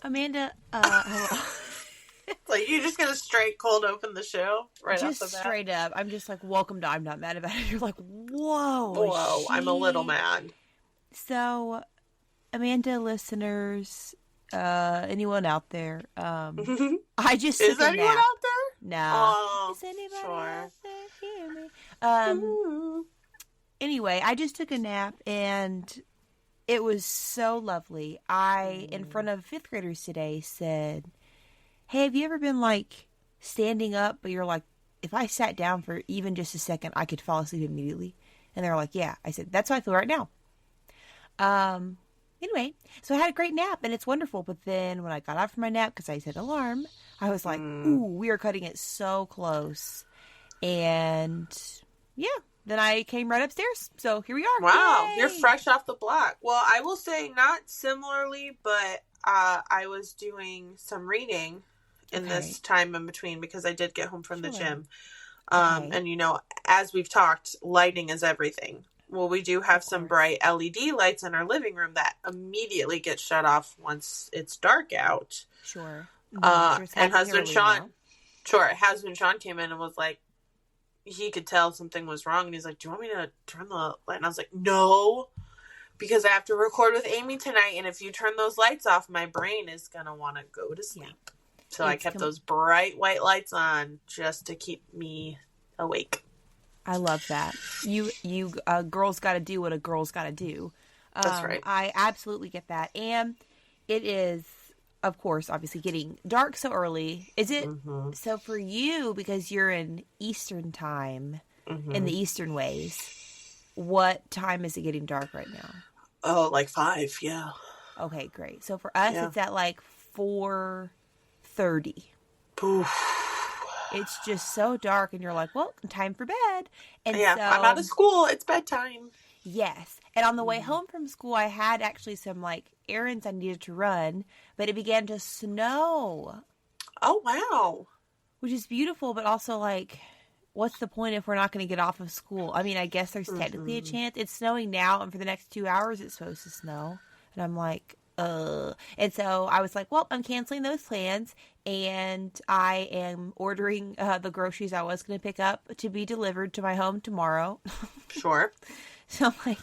Amanda, hello. Like, you're just gonna straight cold open the show right off Just the bat? straight up. I'm just like, welcome to I'm Not Mad About It. You're like, Whoa, I'm a little mad. So, Amanda listeners, anyone out there, I just Is took a anyone nap. out there? No. Oh, Is anybody sure. out there? Hear me. Anyway, I just took a nap and it was so lovely. I, in front of fifth graders today, said, hey, have you ever been like standing up, but you're like, if I sat down for even just a second, I could fall asleep immediately? And they're like, yeah. I said, that's how I feel right now. Anyway, so I had a great nap and it's wonderful. But then when I got out from my nap, because I set alarm, I was like, ooh, we are cutting it so close. And yeah, then I came right upstairs. So here we are. Wow, Yay! you're fresh off the block. Well, I will say not similarly, but I was doing some reading in this time in between because I did get home from the gym. And, you know, as we've talked, lighting is everything. Well, we do have some bright LED lights in our living room that immediately get shut off once it's dark out. Sure. And husband Sean came in and was like, he could tell something was wrong. And he's like, do you want me to turn the light? And I was like, no, because I have to record with Amy tonight. And if you turn those lights off, my brain is going to want to go to sleep. Yeah. So I kept those bright white lights on just to keep me awake. I love that. You girls got to do what a girl's got to do. That's right. I absolutely get that. And it is, of course, obviously getting dark so early. Is it so for you, because you're in Eastern time, in the Eastern ways, what time is it getting dark right now? Oh, like 5, yeah. Okay, great. So for us, it's at like 4:30. It's just so dark, and you're like, well, time for bed. And yeah, so, I'm out of school. It's bedtime. Yes. And on the way home from school, I had actually some, like, errands I needed to run, but it began to snow. Oh, wow. Which is beautiful, but also, like, what's the point if we're not going to get off of school? I mean, I guess there's technically a chance. It's snowing now, and for the next 2 hours, it's supposed to snow. And I'm like, And so I was like, well, I'm canceling those plans, and I am ordering the groceries I was going to pick up to be delivered to my home tomorrow. Sure. So I'm like,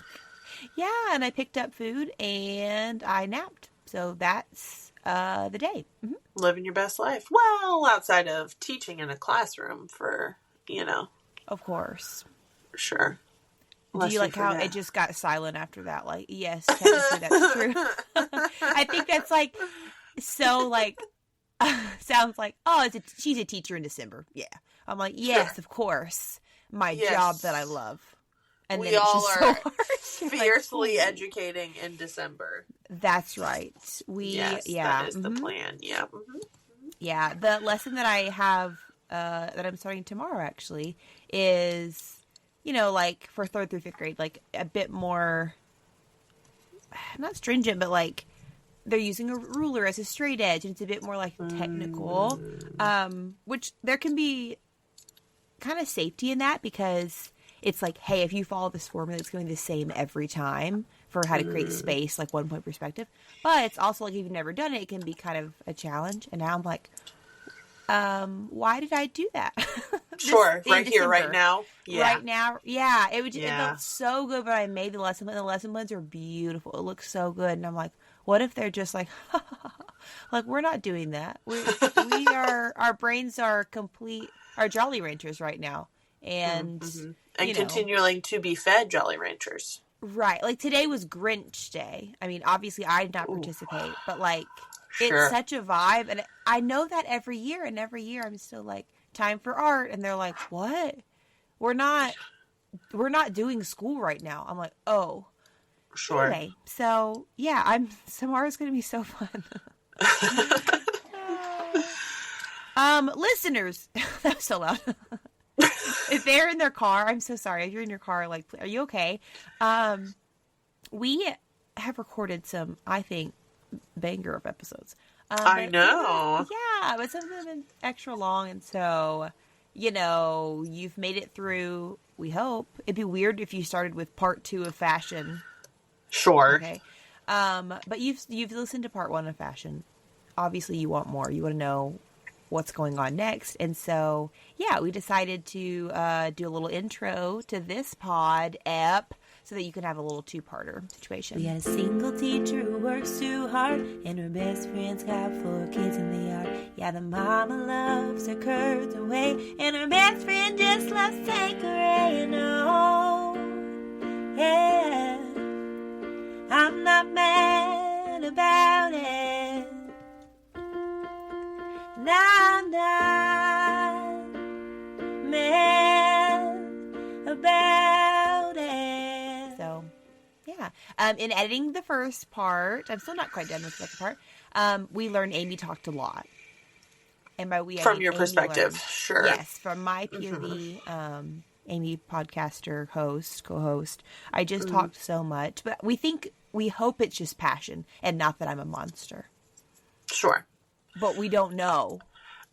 yeah, and I picked up food, and I napped. So that's the day. Living your best life. Well, outside of teaching in a classroom for, you know. Of course. For sure. Do you like how it just got silent after that? Like, yes, technically that's true. I think that's like, so like, sounds like, oh, she's a teacher in December. Yeah. I'm like, yes, of course. My job that I love. And we then all it's are so fiercely educating in December. That's right. That is the plan. Yeah. Yeah. The lesson that I have, that I'm starting tomorrow actually is, you know, like for 3rd through 5th grade, like a bit more, not stringent, but like they're using a ruler as a straight edge, and it's a bit more like technical, which there can be kind of safety in that, because it's like, hey, if you follow this formula, it's going to be the same every time for how to create space, like 1 point perspective. But it's also like, if you've never done it, it can be kind of a challenge. And now I'm like, why did I do that? Sure. Right here, right now. Yeah. Right now. Yeah. It felt so good, but I made the lesson plan. The lesson plans are beautiful. It looks so good. And I'm like, what if they're just like, like, we're not doing that. We are, our brains are complete, our Jolly Ranchers right now. And, continuing to be fed Jolly Ranchers. Right. Like, today was Grinch Day. I mean, obviously I did not participate, but like, it's such a vibe. And I know that every year, and every year I'm still like, time for art. And they're like, what? We're not doing school right now. I'm like, oh. Sure. Anyway, so yeah, tomorrow's going to be so fun. Listeners, that was so loud. If they're in their car, I'm so sorry. If you're in your car, like, are you okay? We have recorded some, I think, banger of episodes. I know. But some of them have been extra long, and so, you know, you've made it through, we hope. It'd be weird if you started with part 2 of fashion. Sure. Okay. But you've listened to part 1 of fashion. obviously you want more. You want to know what's going on next. And so, yeah, we decided to do a little intro to this pod ep so that you can have a little two-parter situation. We got a single teacher who works too hard, and her best friend's got 4 kids in the yard. Yeah, the mama loves her curtain way, and her best friend just loves Tanqueray. And oh, yeah, I'm not mad about it. And I'm not mad about it. So, yeah. In editing the first part, I'm still not quite done with the second part. We learned Amy talked a lot. And by we, I from mean your Amy perspective, learned, sure. Yes, from my POV, Amy, podcaster, host, co-host. I just talked so much. But we hope it's just passion and not that I'm a monster. Sure. But we don't know.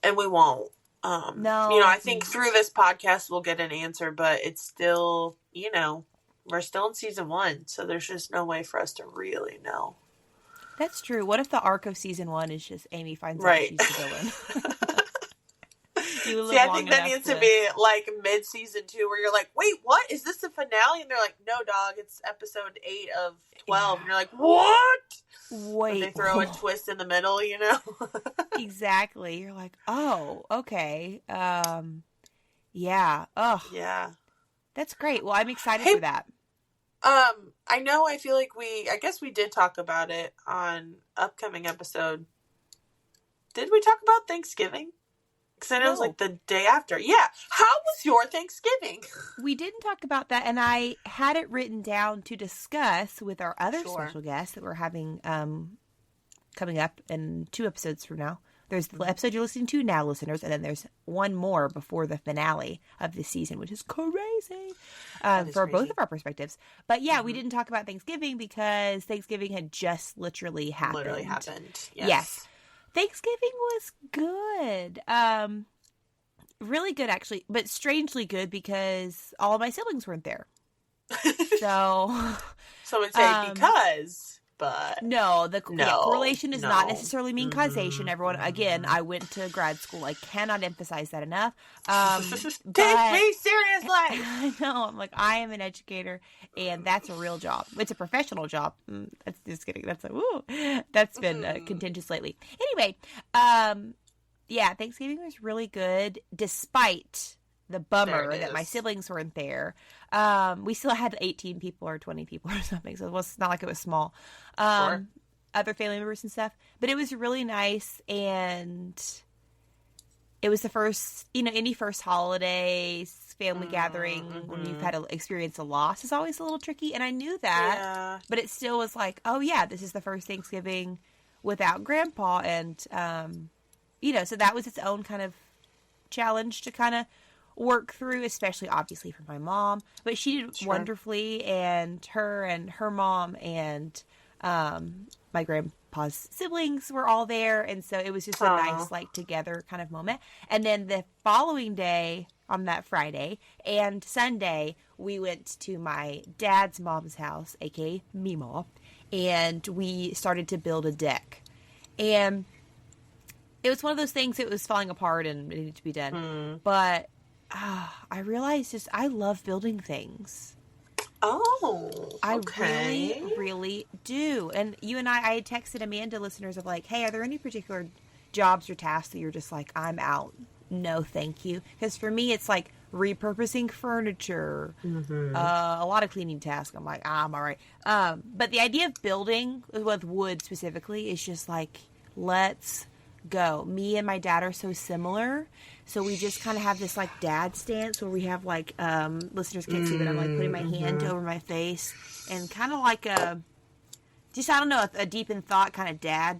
And we won't. No. I think through this podcast we'll get an answer, but it's still, we're still in season 1, so there's just no way for us to really know. That's true. What if the arc of season 1 is just Amy finds out she's the villain? See, I think that needs to be like mid-season 2 where you're like, wait, what? Is this the finale? And they're like, no, dog, it's episode 8 of 12. Yeah. And you're like, what? Wait. And they throw a twist in the middle, Exactly. You're like, oh, okay. Yeah. Oh. Yeah. That's great. Well, I'm excited for that. I know, I feel like I guess we did talk about it on upcoming episode. Did we talk about Thanksgiving? Because I know it was like the day after. Yeah. How was your Thanksgiving? We didn't talk about that, and I had it written down to discuss with our other special guests that we're having coming up in 2 episodes from now. There's the episode you're listening to now, listeners, and then there's one more before the finale of this season, which is crazy for both of our perspectives. But yeah, we didn't talk about Thanksgiving because Thanksgiving had just literally happened. Yes. Thanksgiving was good. Really good, actually, but strangely good because all of my siblings weren't there. So would say because, but no, correlation does not necessarily mean causation. Everyone, again, I went to grad school. I cannot emphasize that enough. Take me seriously. I know. I'm like, I am an educator, and that's a real job. It's a professional job. That's just kidding. That's been contentious lately. Anyway, yeah, Thanksgiving was really good, despite the bummer that my siblings weren't there. We still had 18 people or 20 people or something, so it was not like it was small. Sure. Other family members and stuff. But it was really nice, and it was the first, any first holidays, family gathering, when you've had to experience a loss is always a little tricky, and I knew that, but it still was like, oh yeah, this is the first Thanksgiving without Grandpa, and, so that was its own kind of challenge to kind of work through, especially obviously for my mom, but she did wonderfully, and her mom and my grandpa's siblings were all there, and so it was just a nice together kind of moment. And then the following day, on that Friday and Sunday, we went to my dad's mom's house, aka Meemaw, and we started to build a deck. And it was one of those things that was falling apart and it needed to be done. But I realized I love building things. Oh, okay. I really, really do. And you and I had texted Amanda listeners of like, hey, are there any particular jobs or tasks that you're just like, I'm out? No, thank you. Because for me, it's like repurposing furniture, a lot of cleaning tasks. I'm like, I'm all right. But the idea of building with wood specifically is just like, let's go. Me and my dad are so similar. So we just kind of have this like dad stance where we have like, listeners can't see, but I'm like putting my hand over my face and kind of like a deep in thought kind of dad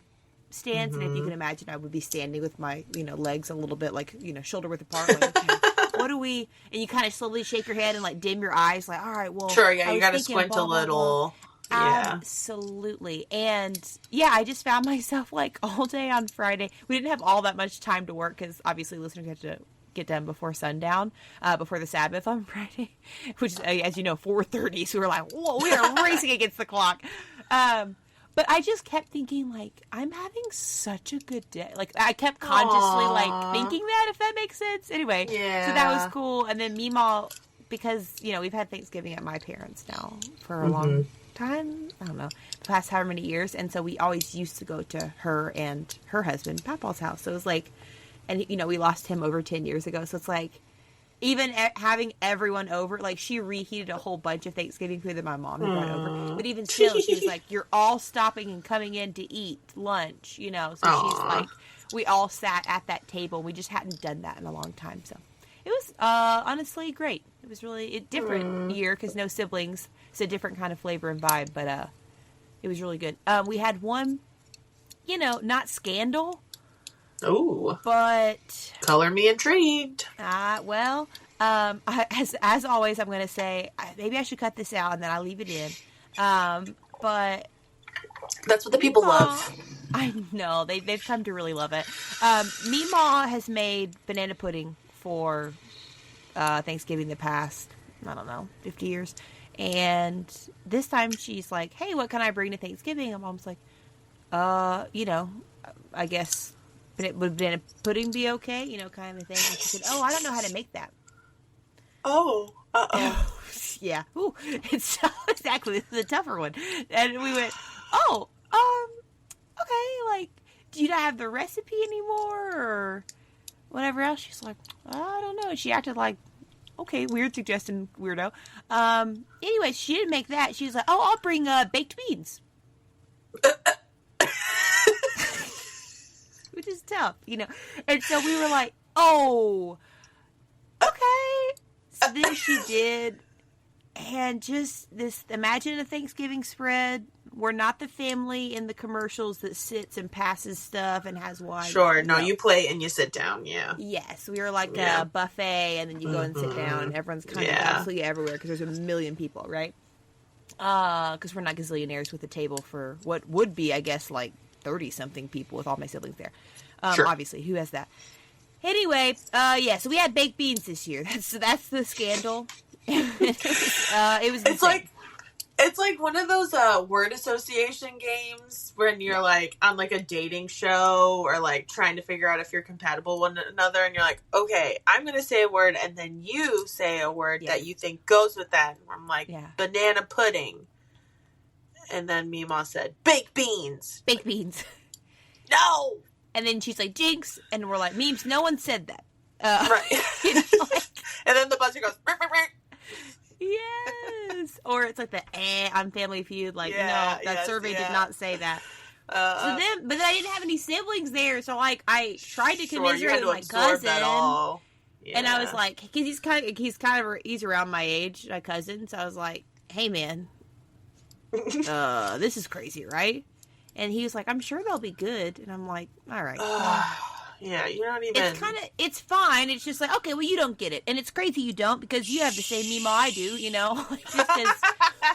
stance. And if you can imagine, I would be standing with my, legs a little bit like, shoulder width apart. Like, what do we, and you kind of slowly shake your head and like dim your eyes like, all right, well, sure. Yeah. You got to squint a little. Yeah. Absolutely. And yeah, I just found myself like all day on Friday. We didn't have all that much time to work because obviously listeners had to get done before sundown, before the Sabbath on Friday, which is, as you know, 4:30. So we were like, whoa, we are racing against the clock. But I just kept thinking, like, I'm having such a good day. Like, I kept consciously, like, thinking that, if that makes sense. Anyway, so that was cool. And then Meemaw, because, you know, we've had Thanksgiving at my parents' now for a long time. I don't know, the past however many years. And so we always used to go to her and her husband, Papaw's house. So it was like, and, you know, we lost him over 10 years ago. So it's like, even having everyone over, like, she reheated a whole bunch of Thanksgiving food that my mom had brought over. But even still, she was like, you're all stopping and coming in to eat lunch, you know. So she's like, we all sat at that table. We just hadn't done that in a long time. So it was honestly great. It was really a different year because no siblings. It's a different kind of flavor and vibe. But it was really good. We had one, you know, not scandal. Oh, but color me intrigued. Well, as always, I'm going to say maybe I should cut this out and then I'll leave it in. But that's what the people love. I know they've come to really love it. Meemaw has made banana pudding for Thanksgiving the past, I don't know, 50 years, and this time she's like, "Hey, what can I bring to Thanksgiving?" And Mom's like, you know, I guess. But would banana pudding be okay? You know, kind of thing. And she said, "Oh, I don't know how to make that." Oh, uh-oh. Yeah. Ooh, it's exactly. This is a tougher one. And we went, "Oh, okay. Like, do you not have the recipe anymore, or whatever else?" She's like, "I don't know." And she acted like, "Okay, weird suggestion, weirdo." Anyway, she didn't make that. She was like, "Oh, I'll bring baked beans." Which is tough, you know. And so we were like, oh, okay. So then she did. And just this, imagine a Thanksgiving spread. We're not the family in the commercials that sits and passes stuff and has wine. Sure. No, you play and you sit down. Yeah. Yes. We were like a buffet, and then you go and sit down, and everyone's kind of absolutely everywhere because there's a million people, right? Because we're not gazillionaires with a table for what would be, I guess, like 30-something people with all my siblings there. Sure. Obviously, who has that? Anyway, so we had baked beans this year. That's the scandal. It was insane. It's like one of those word association games when you're like on like a dating show or like trying to figure out if you're compatible with one another, and you're like, okay, I'm going to say a word and then you say a word that you think goes with that. And I'm like, banana pudding. And then Meemaw said, baked beans. Baked beans. No! And then she's like, jinx. And we're like, memes, no one said that. Right. You know, like, and then the buzzer goes, "Rrr, rrr, rrr." Yes. Or it's like the on Family Feud. Like, no, that survey did not say that. But then I didn't have any siblings there. So, like, I tried to commiserate with my cousin. Yeah. And I was like, because he's around my age, my cousin. So I was like, hey, man. This is crazy, right? And he was like, I'm sure they'll be good. And I'm like, all right. Yeah, you're not even... It's fine. It's just like, okay, well, you don't get it. And it's crazy you don't, because you have the same Meemaw I do, you know? Just because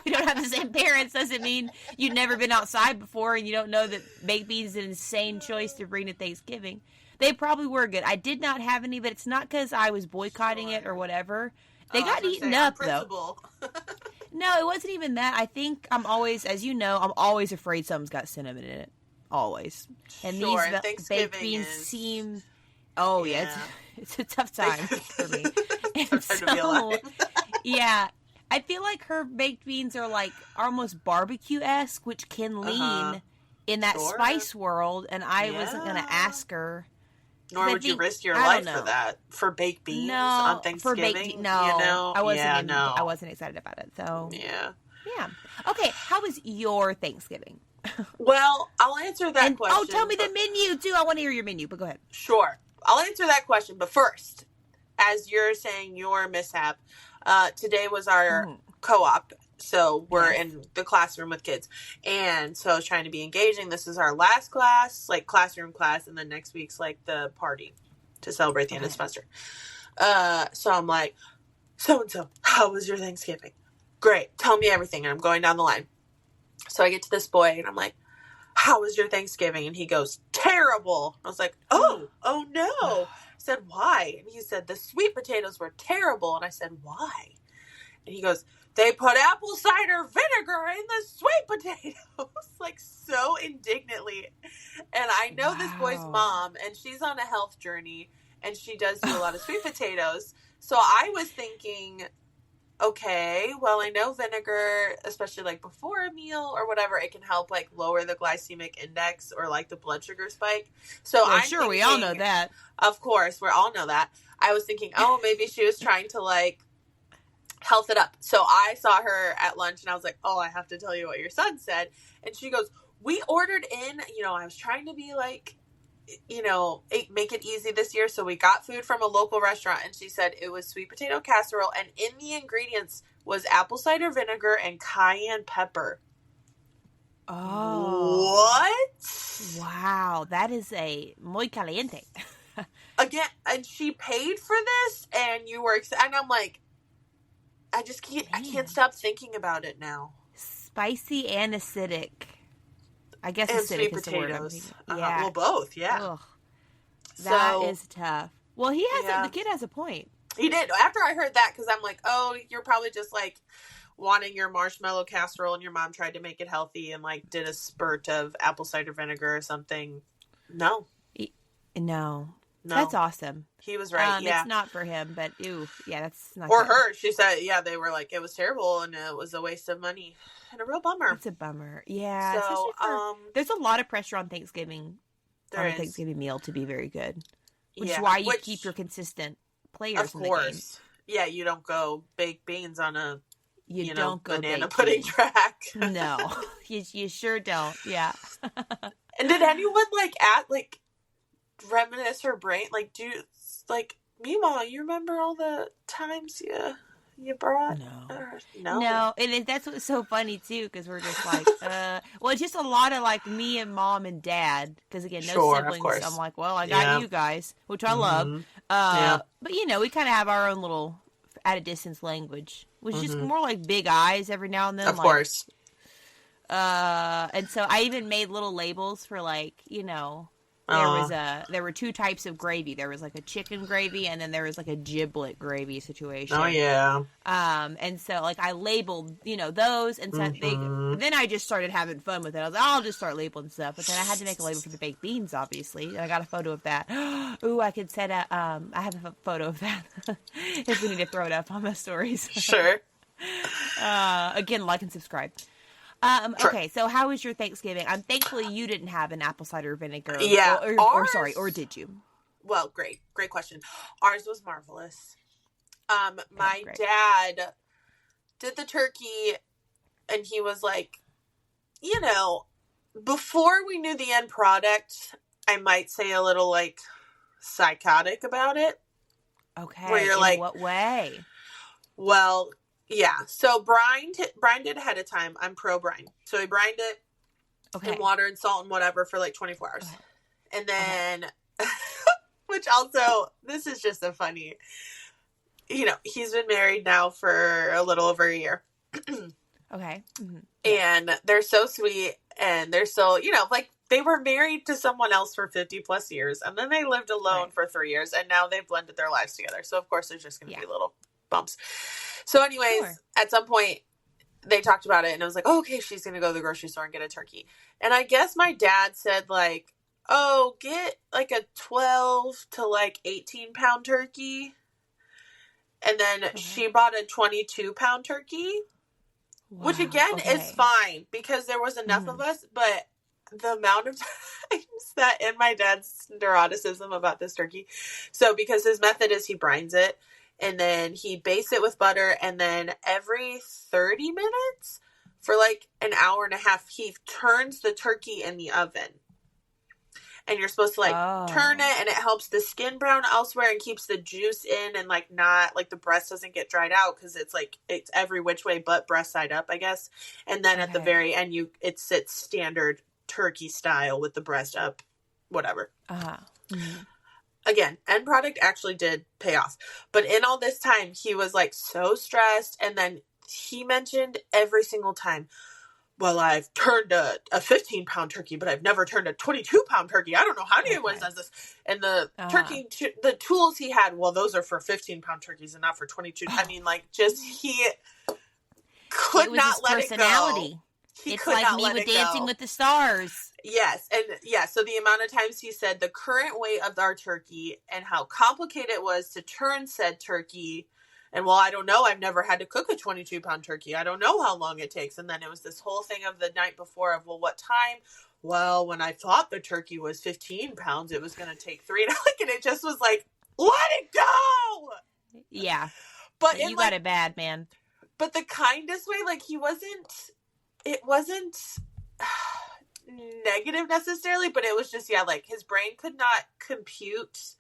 we don't have the same parents doesn't mean you've never been outside before and you don't know that baked beans is an insane choice to bring to Thanksgiving. They probably were good. I did not have any, but it's not because I was boycotting it or whatever. They got eaten up, though. No, it wasn't even that. I think I'm always, as you know, I'm always afraid something's got cinnamon in it. Always. And these baked beans seem... Oh, yeah. It's a tough time for me. And so, yeah. I feel like her baked beans are like almost barbecue-esque, which can lean in that spice world, and I wasn't going to ask her. Nor would you risk your life for that. For baked beans on Thanksgiving? For baked beans, no. You know? I wasn't excited about it. So yeah. Okay, how was your Thanksgiving? Well, I'll answer that question. Oh, tell me the menu, too. I want to hear your menu, but go ahead. Sure. I'll answer that question. But first, as you're saying your mishap, today was our co-op. So we're in the classroom with kids. And so I was trying to be engaging. This is our last class, like classroom class. And then next week's like the party to celebrate the end of the semester. So I'm like, so-and-so, how was your Thanksgiving? Great. Tell me everything. And I'm going down the line. So I get to this boy and I'm like, how was your Thanksgiving? And he goes, terrible. I was like, oh no. I said, why? And he said, the sweet potatoes were terrible. And I said, why? And he goes, they put apple cider vinegar in the sweet potatoes, like so indignantly. And I know this boy's mom, and she's on a health journey, and she does do a lot of sweet potatoes. So I was thinking, okay, well, I know vinegar, especially like before a meal or whatever, it can help like lower the glycemic index or like the blood sugar spike. So I'm sure we all know that. Of course, we all know that. I was thinking, oh, maybe she was trying to like health it up. So I saw her at lunch and I was like, oh, I have to tell you what your son said. And she goes, we ordered in, I was trying to be like, make it easy this year. So we got food from a local restaurant, and she said it was sweet potato casserole, and in the ingredients was apple cider vinegar and cayenne pepper. Oh. What? Wow. That is a muy caliente. Again, and she paid for this, and you were, and I'm like, I can't stop thinking about it now. Spicy and acidic. I guess and acidic sweet is potatoes. the word. Yeah. Well, both, yeah. Ugh. That is tough. Well, the kid has a point. He did. After I heard that, because I'm like, oh, you're probably just like wanting your marshmallow casserole, and your mom tried to make it healthy and like did a spurt of apple cider vinegar or something. No. No. That's awesome. He was right. Yeah. It's not for him, but that's not or good. her. She said, they were like, it was terrible and it was a waste of money and a real bummer. It's a bummer. Yeah. So, there's a lot of pressure on Thanksgiving. Thanksgiving meal to be very good, which is why you keep your consistent players. Of course. Yeah, you don't go baked beans on a don't go banana pudding track. No, you sure don't. Yeah. And did anyone reminisce her brain? Like, Mima, you remember all the times you brought? No. And that's what's so funny too, because we're just like, well, it's just a lot of like me and mom and dad, because again, no siblings. So I'm like, well, I got you guys, which I love. But we kind of have our own little at a distance language, which is just more like big eyes every now and then. Of course. And so I even made little labels for there were two types of gravy. There was like a chicken gravy, and then there was like a giblet gravy situation. Oh yeah. And so like I labeled, those, and so then I just started having fun with it. I was like, I'll just start labeling stuff. But then I had to make a label for the baked beans, obviously, and I got a photo of that. Ooh, I could set I have a photo of that if we need to throw it up on the stories. Sure. Again, like and subscribe. Okay, so how was your Thanksgiving? Thankfully you didn't have an apple cider vinegar. Yeah. Or did you? Well, great question. Ours was marvelous. My dad did the turkey, and he was like, before we knew the end product, I might say a little like psychotic about it. Okay. Where you're in like, what way? Well, yeah. So brine did ahead of time. I'm pro brine. So he brined it in water and salt and whatever for like 24 hours. And then, which also, this is just a funny, he's been married now for a little over a year. Okay. Mm-hmm. And they're so sweet, and they're so, they were married to someone else for 50 plus years, and then they lived alone for 3 years, and now they've blended their lives together. So of course there's just going to be little bumps. So anyways, at some point they talked about it, and it was like, oh, okay, she's going to go to the grocery store and get a turkey. And I guess my dad said like, oh, get like a 12 to like 18 pound turkey. And then she bought a 22-pound turkey, which again is fine because there was enough of us, but the amount of times that in my dad's neuroticism about this turkey. So because his method is he brines it, and then he bastes it with butter, and then every 30 minutes for like an hour and a half, he turns the turkey in the oven. And you're supposed to turn it, and it helps the skin brown elsewhere and keeps the juice in, and like not like the breast doesn't get dried out, because it's like it's every which way but breast side up, I guess. And then at the very end, it sits standard turkey style with the breast up, whatever. Again, end product actually did pay off, but in all this time, he was like so stressed, and then he mentioned every single time, well, I've turned a 15-pound turkey, but I've never turned a 22-pound turkey. I don't know how anyone does this. And the turkey, the tools he had, well, those are for 15-pound turkeys and not for 22. I mean, like, just could not let it go. It's like me with Dancing with the Stars. Yes. And yeah, so the amount of times he said the current weight of our turkey and how complicated it was to turn said turkey. And well, I don't know. I've never had to cook a 22-pound turkey. I don't know how long it takes. And then it was this whole thing of the night before of, well, what time? Well, when I thought the turkey was 15 pounds, it was going to take 3. And it just was like, let it go. Yeah. But you got it bad, man. But the kindest way, like it wasn't negative necessarily, but it was just, yeah, like his brain could not compute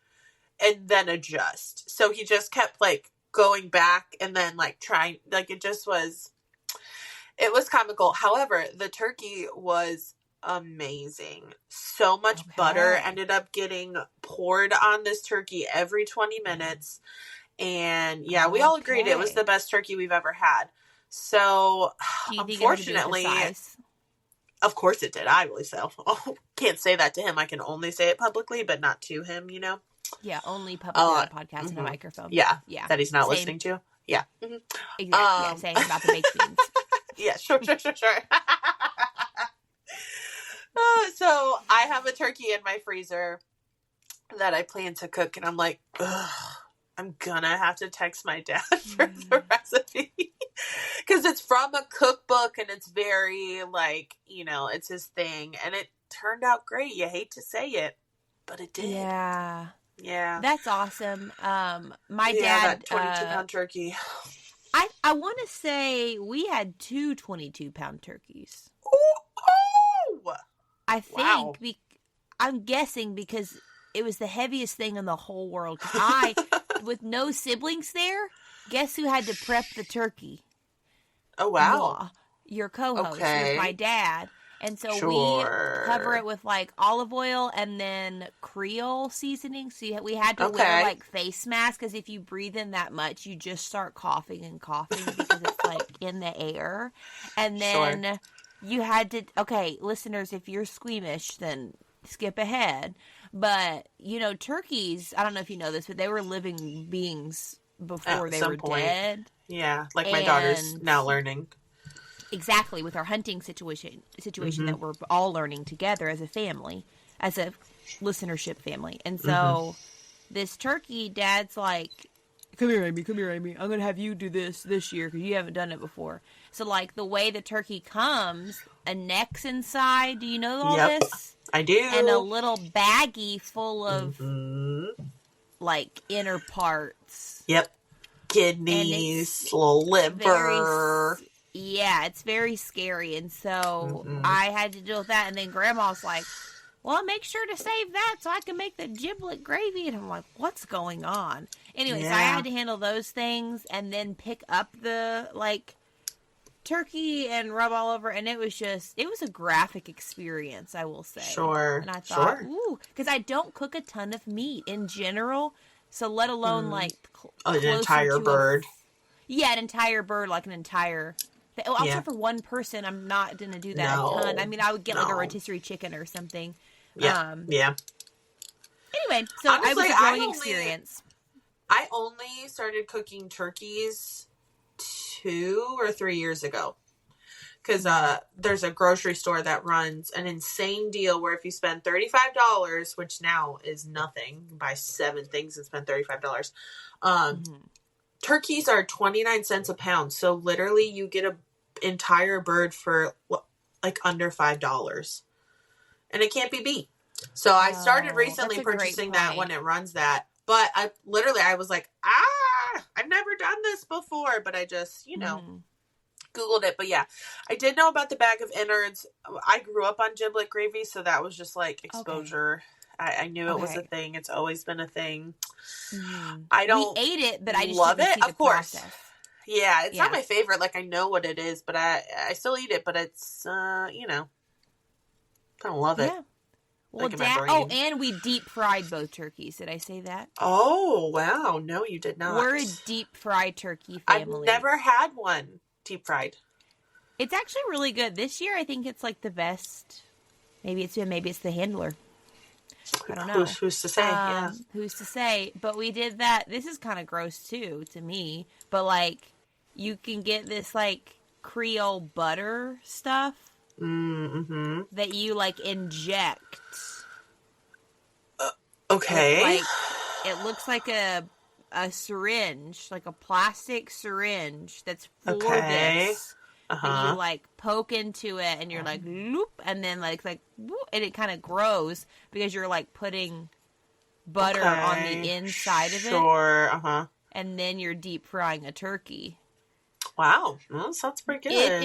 and then adjust. So he just kept like going back and then like trying, like it was comical. However, the turkey was amazing. So much butter ended up getting poured on this turkey every 20 minutes. And yeah, we all agreed it was the best turkey we've ever had. So unfortunately, of course it did. I believe so. Oh, can't say that to him. I can only say it publicly, but not to him, you know? Yeah, only publicly on a podcast and a microphone. Yeah. That he's not listening to. Yeah. Mm-hmm. Exactly. Yeah, saying about the baked beans. Yeah, sure. So I have a turkey in my freezer that I plan to cook, and I'm like, ugh, I'm gonna have to text my dad for the recipe. Because it's from a cookbook, and it's very, like, you know, it's his thing. And it turned out great. You hate to say it, but it did. Yeah. That's awesome. My dad... that 22-pound turkey. I want to say we had 2 22-pound turkeys. Oh! I think, I'm guessing because it was the heaviest thing in the whole world. Because with no siblings there, guess who had to prep the turkey? Oh, wow. Noah, your co-host, with my dad. And so we cover it with, like, olive oil and then Creole seasoning. So we had to wear, like, face masks, because if you breathe in that much, you just start coughing and coughing because it's, like, in the air. And then you had to, listeners, if you're squeamish, then skip ahead. But, you know, turkeys, I don't know if you know this, but they were living beings before they were dead. Yeah, like my daughter's now learning. Exactly, with our hunting situation that we're all learning together as a family, as a listenership family. And so this turkey, Dad's like, come here, Amy. I'm going to have you do this year because you haven't done it before. So, like, the way the turkey comes, a neck's inside. Do you know all this? I do. And a little baggie full of, like, inner parts. Yep. Kidneys, little liver. It's very scary. And so I had to deal with that. And then Grandma's like, well, make sure to save that so I can make the giblet gravy. And I'm like, what's going on? Anyways, I had to handle those things and then pick up the, like, turkey and rub all over. And it was a graphic experience, I will say. Sure. And I thought, ooh, because I don't cook a ton of meat in general. So let alone, like, an entire bird. An entire bird, like an entire... Also, for one person, I'm not going to do that a ton. I mean, I would get, like, a rotisserie chicken or something. Yeah. Anyway, so honestly, it was a growing experience. I only started cooking turkeys 2 or 3 years ago. Because there's a grocery store that runs an insane deal where if you spend $35, which now is nothing, you buy 7 things and spend $35, turkeys are 29 cents a pound. So literally you get an entire bird for like under $5. And it can't be beat. So I started recently purchasing that when it runs that. But I was like, I've never done this before. But I just, Googled it. But yeah, I did know about the bag of innards. I grew up on giblet gravy. So that was just like exposure. I knew it was a thing. It's always been a thing. I don't. We ate it, but I just love didn't it. see the of course. Process. Yeah, it's not my favorite. Like I know what it is, but I still eat it. But it's I don't love it. Yeah. Well, Dad. And we deep fried both turkeys. Did I say that? Oh wow! No, you did not. We're a deep fried turkey family. I've never had one deep fried. It's actually really good. This year, I think it's like the best. Maybe it's the handler. I don't know. Who's to say? Who's to say? But we did that. This is kind of gross too to me. But like, you can get this like Creole butter stuff Mm-hmm. that you like inject. Okay. It looks like a syringe, like a plastic syringe that's for this. That you like poke into it and you're like loop, and then like whoop, and it kind of grows because you're like putting butter on the inside of it. Sure. And then you're deep frying a turkey. Wow, well, sounds pretty good.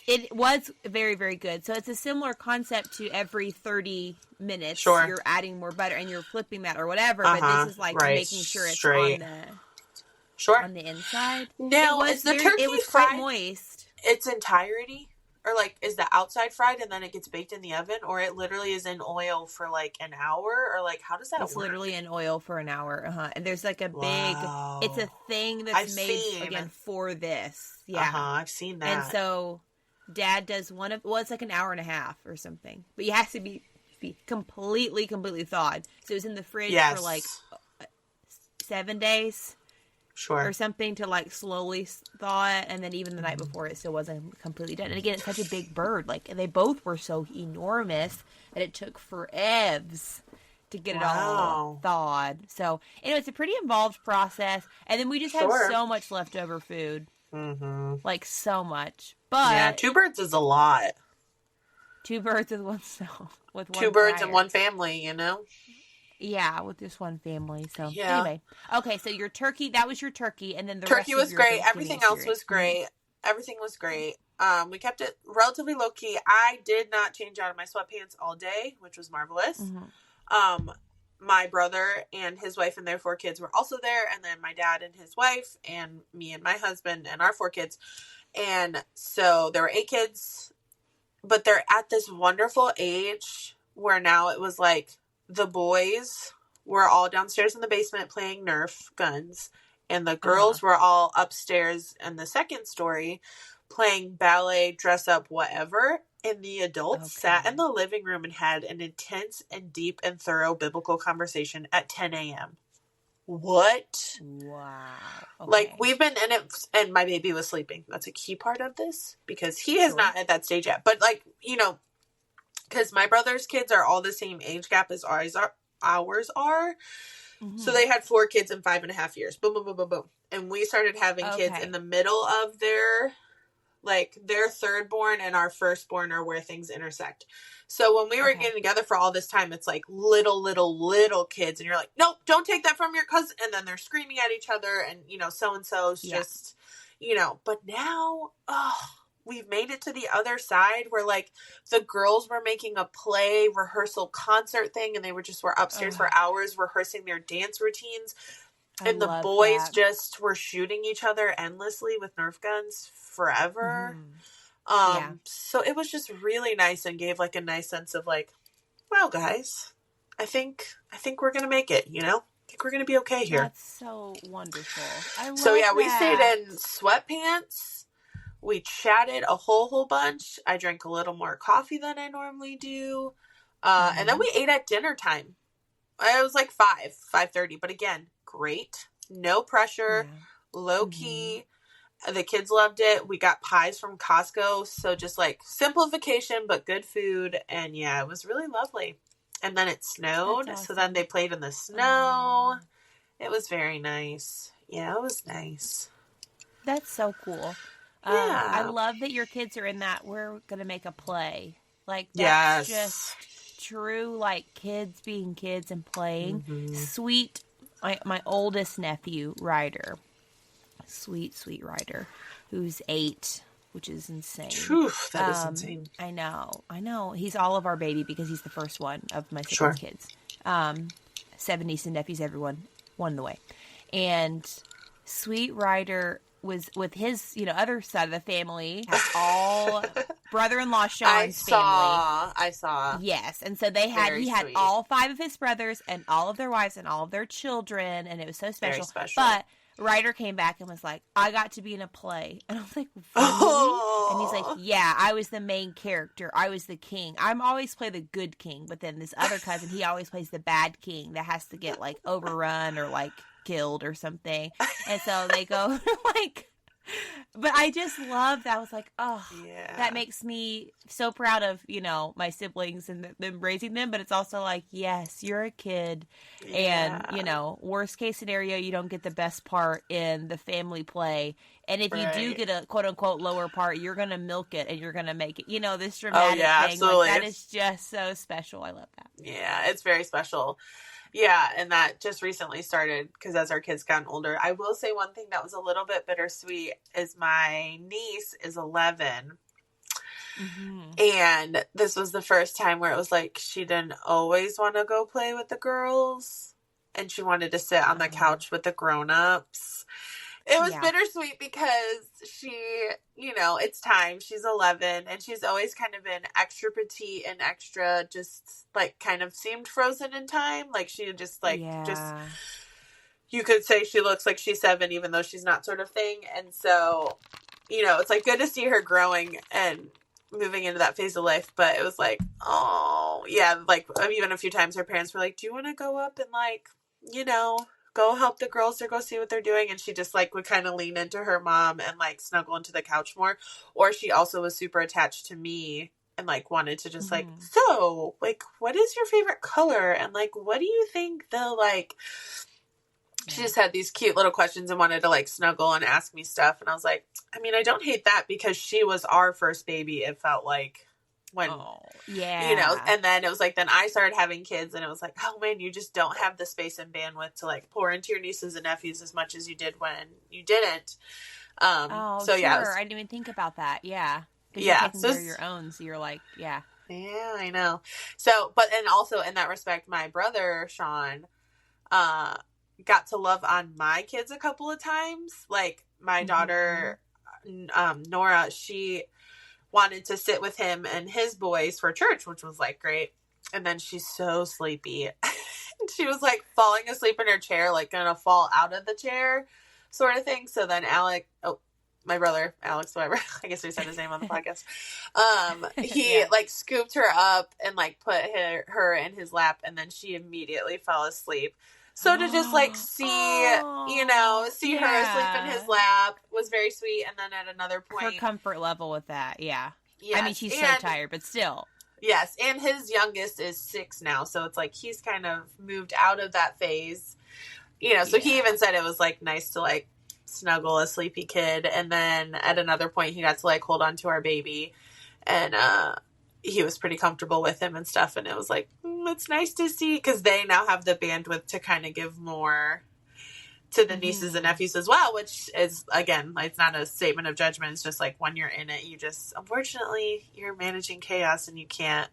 It was very, very good. So it's a similar concept to every 30 minutes you're adding more butter and you're flipping that or whatever. But this is like making sure it's on the inside. Now, is the turkey it was fried quite moist. Its entirety? Or like, is the outside fried and then it gets baked in the oven? Or it literally is in oil for like an hour? Or like, how does that work? It's literally in oil for an hour. And there's like a big, it's a thing that's made again for this. Yeah. I've seen that. And so Dad does it's like an hour and a half or something. But it has to be completely thawed. So it was in the fridge for like 7 days. Sure. Or something to like slowly thaw it, and then even the night before it still wasn't completely done. And again, it's such a big bird. Like, they both were so enormous that it took forevs to get it all thawed. So, anyway, it's a pretty involved process. And then we just have so much leftover food. Mm-hmm. Like, so much. But yeah, 2 birds is a lot. 2 birds with one stone. With one 2 birds fire. and one family, you know? Yeah, with just one family. So anyway, okay. So your turkey, that was your turkey, and then the turkey rest was great. Everything else was great. Everything was great. We kept it relatively low key. I did not change out of my sweatpants all day, which was marvelous. Mm-hmm. My brother and his wife and their 4 kids were also there, and then my dad and his wife, and me and my husband and our 4 kids. And so there were 8 kids, but they're at this wonderful age where now it was like, the boys were all downstairs in the basement playing Nerf guns, and the girls were all upstairs in the second story playing ballet, dress up, whatever. And the adults sat in the living room and had an intense and deep and thorough biblical conversation at 10 a.m. What? Wow. Okay. Like, we've been in it, and my baby was sleeping. That's a key part of this, because he is not at that stage yet. But, like, you know, because my brother's kids are all the same age gap as ours are. Mm-hmm. So they had 4 kids in 5.5 years. Boom, boom, boom, boom, boom. And we started having kids in the middle of their third born and our firstborn are where things intersect. So when we were getting together for all this time, it's like little kids. And you're like, nope, don't take that from your cousin. And then they're screaming at each other. And, you know, so-and-so's just, you know. But now, we've made it to the other side where, like, the girls were making a play rehearsal concert thing, and they were upstairs for hours rehearsing their dance routines. And the boys just were shooting each other endlessly with Nerf guns forever. Mm-hmm. So it was just really nice and gave, like, a nice sense of, like, wow, guys, I think we're going to make it, you know? I think we're going to be okay here. That's so wonderful. I love we stayed in sweatpants. We chatted a whole bunch. I drank a little more coffee than I normally do. And then we ate at dinner time. It was like 5:30. But again, great. No pressure. Low key. The kids loved it. We got pies from Costco. So just like simplification, but good food. And yeah, it was really lovely. And then it snowed. Awesome. So then they played in the snow. It was very nice. Yeah, it was nice. That's so cool. Yeah. I love that your kids are in that. We're going to make a play. Like, that's just true, like, kids being kids and playing. Mm-hmm. Sweet, my oldest nephew, Ryder. Sweet Ryder, who's 8, which is insane. That is insane. I know. He's all of our baby because he's the first one of my 6 kids. 7 nieces and nephews, everyone, one the way. And Sweet Ryder was with his, other side of the family, all brother-in-law Sean's family. I saw. Yes, and so he had all 5 of his brothers and all of their wives and all of their children, and it was so special. Very special. But Ryder came back and was like, I got to be in a play. And I was like, really? And he's like, yeah, I was the main character. I was the king. I'm always play the good king, but then this other cousin, he always plays the bad king that has to get, like, overrun or, like, killed or something. And so they go like But I just love that. I was like, oh, Yeah. that makes me so proud of, my siblings and them raising them. But it's also like, yes, you're a kid. Yeah. And, worst case scenario, you don't get the best part in the family play. And if you do get a quote unquote lower part, you're going to milk it and you're going to make it, this dramatic thing. Absolutely. Like, that is just so special. I love that. Yeah, it's very special. Yeah, and that just recently started because as our kids gotten older. I will say one thing that was a little bit bittersweet is my niece is 11. Mm-hmm. And this was the first time where it was like she didn't always want to go play with the girls and she wanted to sit on the couch with the grown-ups. It was bittersweet because she, it's time. She's 11 and she's always kind of been extra petite and extra just like kind of seemed frozen in time. Like she just just, you could say she looks like she's 7 even though she's not sort of thing. And so, it's like good to see her growing and moving into that phase of life. But it was like, oh, yeah, like even a few times her parents were like, do you want to go up and like, go help the girls or go see what they're doing. And she just like would kind of lean into her mom and like snuggle into the couch more. Or she also was super attached to me and like wanted to just like, so like, what is your favorite color? And like, what do you think the like, she just had these cute little questions and wanted to like snuggle and ask me stuff. And I was like, I mean, I don't hate that because she was our first baby. It felt like when, and then it was like, then I started having kids and it was like, oh man, you just don't have the space and bandwidth to like pour into your nieces and nephews as much as you did when you didn't. I didn't even think about that. Yeah. You're taking care of your own. So you're like, yeah, I know. So, but, and also in that respect, my brother, Sean, got to love on my kids a couple of times. Like my daughter, Nora, she wanted to sit with him and his boys for church, which was like great. And then she's so sleepy. She was like falling asleep in her chair, like gonna fall out of the chair sort of thing. So then my brother, Alex, whatever, I guess we said his name on the podcast. He like scooped her up and like put her in his lap and then she immediately fell asleep. So to just like see her asleep in his lap was very sweet. And then at another point, her comfort level with that. Yeah. Yes. I mean, she's so tired, but still. Yes. And his youngest is 6 now. So it's like, he's kind of moved out of that phase, so he even said it was like nice to like snuggle a sleepy kid. And then at another point he got to like hold on to our baby and, he was pretty comfortable with him and stuff. And it was like, it's nice to see because they now have the bandwidth to kind of give more to the nieces and nephews as well, which is, again, it's not a statement of judgment. It's just like when you're in it, you just, unfortunately, you're managing chaos and you can't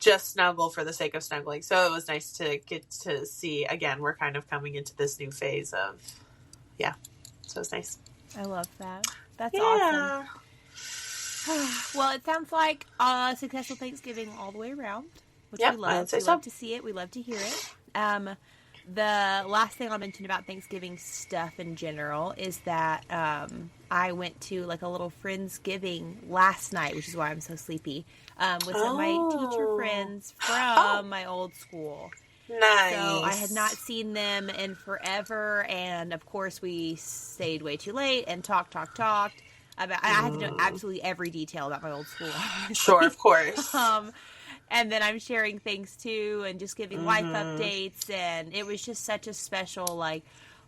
just snuggle for the sake of snuggling. So it was nice to get to see, again, we're kind of coming into this new phase of, so it's nice. I love that. That's awesome. Well, it sounds like a successful Thanksgiving all the way around, which we love. We love to see it. We love to hear it. The last thing I'll mention about Thanksgiving stuff in general is that I went to like a little Friendsgiving last night, which is why I'm so sleepy, with some of my teacher friends from my old school. Nice. So I had not seen them in forever, and of course we stayed way too late and talked. I had to know absolutely every detail about my old school. Sure, of course. And then I'm sharing things too and just giving life updates. And it was just such a special, like,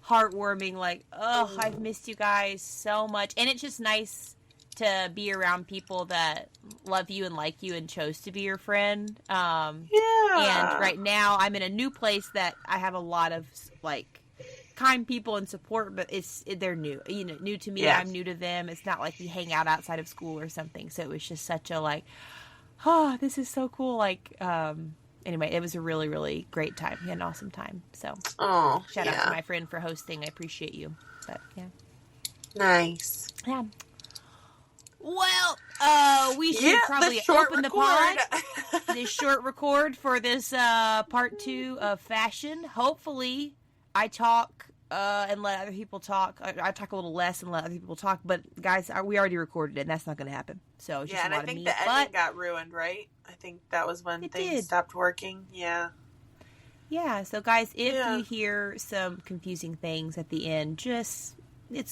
heartwarming, like, I've missed you guys so much. And it's just nice to be around people that love you and like you and chose to be your friend. And right now I'm in a new place that I have a lot of, like, kind people and support, but they're new, new to me. I'm new to them. It's not like we hang out outside of school or something. So it was just such a like, this is so cool. Like, anyway, it was a really, really great time. We had an awesome time. So shout out to my friend for hosting. I appreciate you. But nice. Yeah. Well, we should probably open the pod. This short record for this part 2 of fashion. Hopefully I talk and let other people talk. I talk a little less and let other people talk. But guys, we already recorded it, and that's not going to happen. So it's just a lot of me. And I think the ending got ruined, right? I think that was when things stopped working. Yeah. Yeah. So guys, if you hear some confusing things at the end, just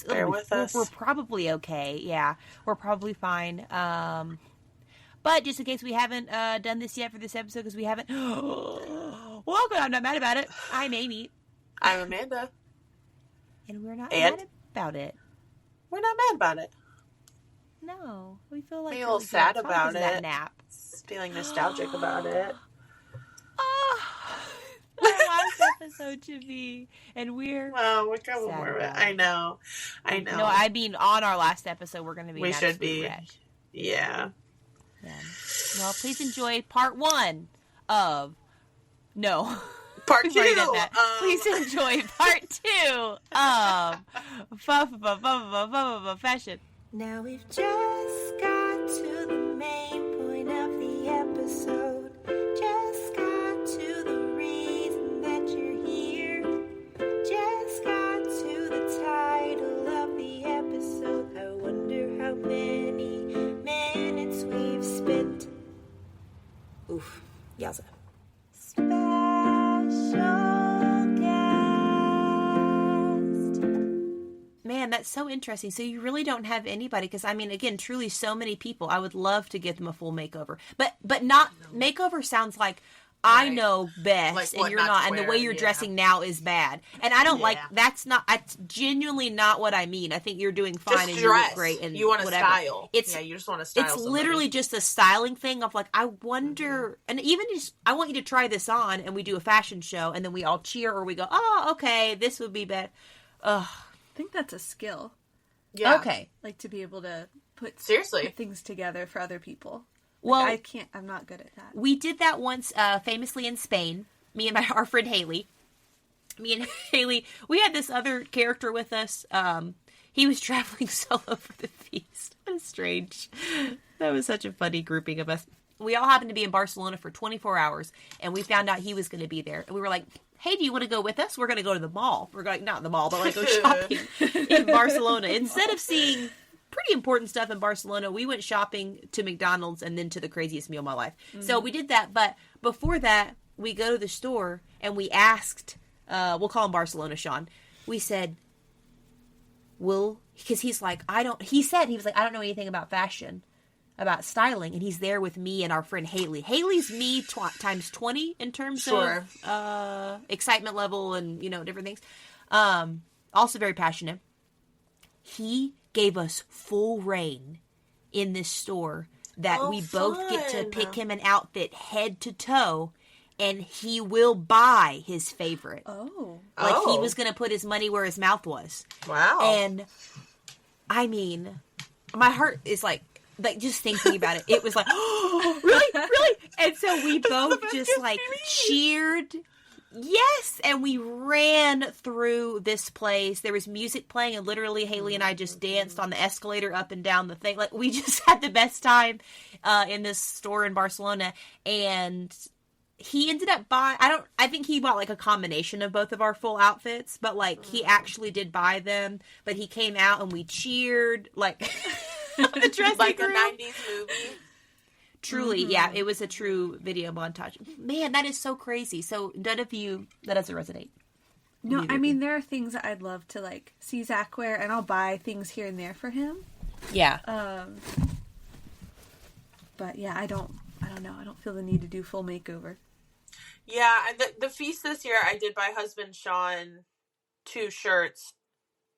Bear with us. We're probably okay. Yeah, we're probably fine. But just in case we haven't done this yet for this episode, because we haven't. Welcome. I'm not mad about it. I'm Amy. I'm Amanda. And we're not mad about it. We're not mad about it. No, we feel like a little sad about it. That nap. Feeling nostalgic about it. Our last episode should be, and we're a couple more. I know. No, I mean on our last episode, we're going to be. We should be. Yeah. Well, please enjoy part 1 of. No. Part 2. Please enjoy part 2 of fashion. Now we've just got to the main point of the episode. Just got to the reason that you're here. Just got to the title of the episode. I wonder how many minutes we've spent. Oof. Yowza. Man, that's so interesting. So you really don't have anybody, because I mean, again, truly so many people. I would love to give them a full makeover, but not makeover sounds like I know best, like and you're not, and the way you're dressing now is bad. And I don't like, that's genuinely not what I mean. I think you're doing fine just and you look great and you want to whatever. Style. You just want to style. It's literally just a styling thing of like, I wonder, and even just, I want you to try this on, and we do a fashion show, and then we all cheer, or we go, oh, okay, this would be bad. Ugh. I think that's a skill. Yeah. Okay. Like to be able to put things together for other people. Like, well, I'm not good at that. We did that once, famously in Spain. Me and our friend Haley. Me and Haley, we had this other character with us. He was traveling solo for the feast. That was strange. That was such a funny grouping of us. We all happened to be in Barcelona for 24 hours, and we found out he was going to be there. And we were like, hey, do you want to go with us? We're going to go to the mall. We're going, not the mall, but like go shopping in Barcelona. Instead of seeing pretty important stuff in Barcelona, we went shopping to McDonald's and then to the craziest meal of my life. Mm-hmm. So we did that. But before that, we go to the store and we asked, we'll call him Barcelona Sean. We said, because he's like, he was like, I don't know anything about fashion, about styling, and he's there with me and our friend Haley. Haley's me times 20 in terms of excitement level and, different things. Also very passionate. He gave us full reign in this store that we both get to pick him an outfit head to toe, and he will buy his favorite. He was going to put his money where his mouth was. Wow. And I mean, my heart is like just thinking about it, it was like, oh, really? And so we both just like cheered. Yes. And we ran through this place. There was music playing, and literally Haley and I just danced on the escalator up and down the thing. Like, we just had the best time in this store in Barcelona. And he ended up buying, I think he bought like a combination of both of our full outfits, but like he actually did buy them, but he came out and we cheered like the dressing like room. A 90s movie. Truly, yeah, it was a true video montage. Man, that is so crazy. So none of you, that doesn't resonate. No, I mean, there are things that I'd love to like see Zach wear, and I'll buy things here and there for him. Yeah. But yeah, I don't know. I don't feel the need to do full makeover. Yeah, the feast this year, I did buy husband Sean 2 shirts.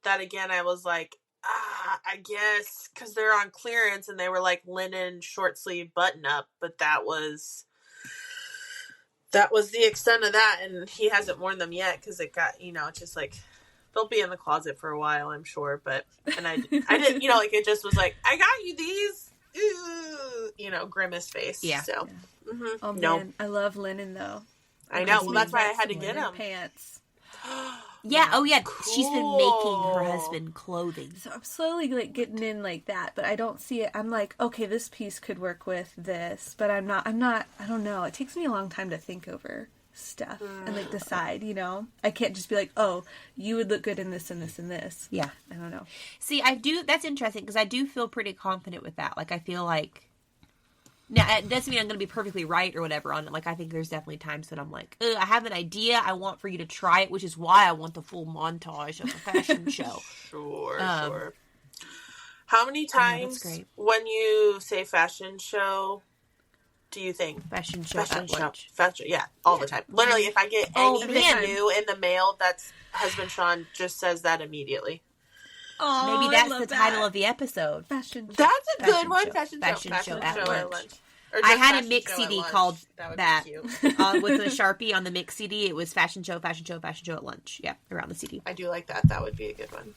That again, I was like, I guess, because they're on clearance, and they were like linen short sleeve button up, but that was the extent of that, and he hasn't worn them yet because it got, just like, they'll be in the closet for a while, I'm sure, and I didn't, like, it just was like, I got you these, grimace face. Yeah. So, yeah. Mm-hmm. Oh man, I love linen though. I know, well, that's why I had to get them. Pants. Yeah, oh yeah, cool. She's been making her husband clothing. So I'm slowly like getting in like that, but I don't see it. I'm like, okay, this piece could work with this, but I'm not, I don't know. It takes me a long time to think over stuff and like decide, I can't just be like, oh, you would look good in this and this and this. Yeah. I don't know. See, that's interesting because I do feel pretty confident with that. Like, I feel like Now, it doesn't mean I'm going to be perfectly right or whatever on it. Like, I think there's definitely times that I'm like, I have an idea. I want for you to try it, which is why I want the full montage of a fashion show. Sure. How many times when you say fashion show do you think? Fashion show. Fashion all the time. Literally, if I get anything new in the mail, that's husband Sean just says that immediately. Oh, maybe that's the title of the episode. Fashion show. That's a good one. Fashion show at lunch. Or I had a mix CD called that with a Sharpie on the mix CD. It was fashion show at lunch. Yeah, around the CD. I do like that. That would be a good one.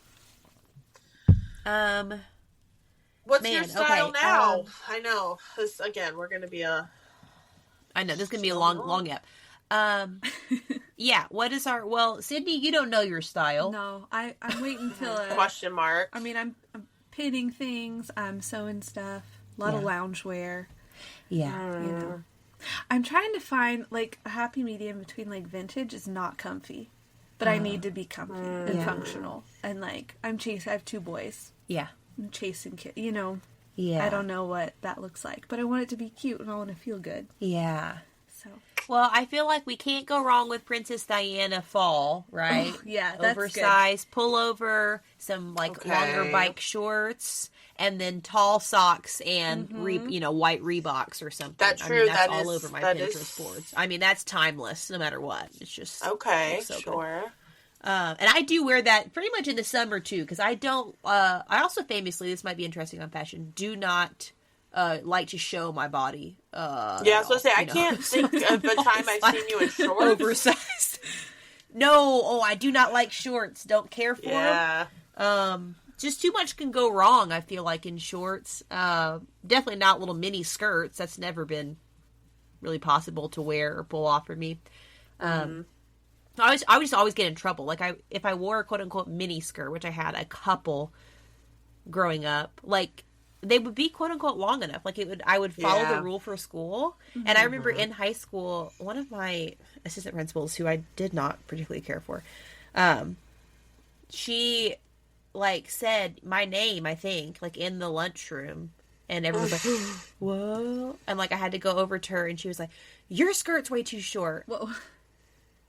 What's your style now? I know. This again, we're going to be a. I know this is going to be a long yep. Yeah. What is our? Well, Sydney, you don't know your style. No, I'm waiting till question mark. I mean, I'm pinning things. I'm sewing stuff. A lot of loungewear. Yeah. You know, I'm trying to find like a happy medium between like vintage is not comfy, but I need to be comfy and functional. And like I have 2 boys. Yeah. I'm chasing kids. You know. Yeah. I don't know what that looks like, but I want it to be cute and I want to feel good. Yeah. So. Well, I feel like we can't go wrong with Princess Diana fall, right? Oh, yeah, that's oversized pullover, some longer bike shorts, and then tall socks and white Reeboks or something. That's true. I mean, that's all over my Pinterest boards. I mean, that's timeless, no matter what. It's just so sure. Good. And I do wear that pretty much in the summer too, because I don't. I also famously, this might be interesting on fashion, do not like to show my body. I was gonna say I can't think of the time I've seen you in shorts. Oversized. No, I do not like shorts. Don't care for them. Just too much can go wrong, I feel like, in shorts. Definitely not little mini skirts. That's never been really possible to wear or pull off for me. I would just always get in trouble. Like, if I wore a quote-unquote mini skirt, which I had a couple growing up, like, they would be quote-unquote long enough. Like, I would follow the rule for school. And I remember in high school, one of my assistant principals, who I did not particularly care for, she, like, said my name, I think, like, in the lunchroom. And everyone was like, whoa. And, like, I had to go over to her, and she was like, your skirt's way too short. Whoa.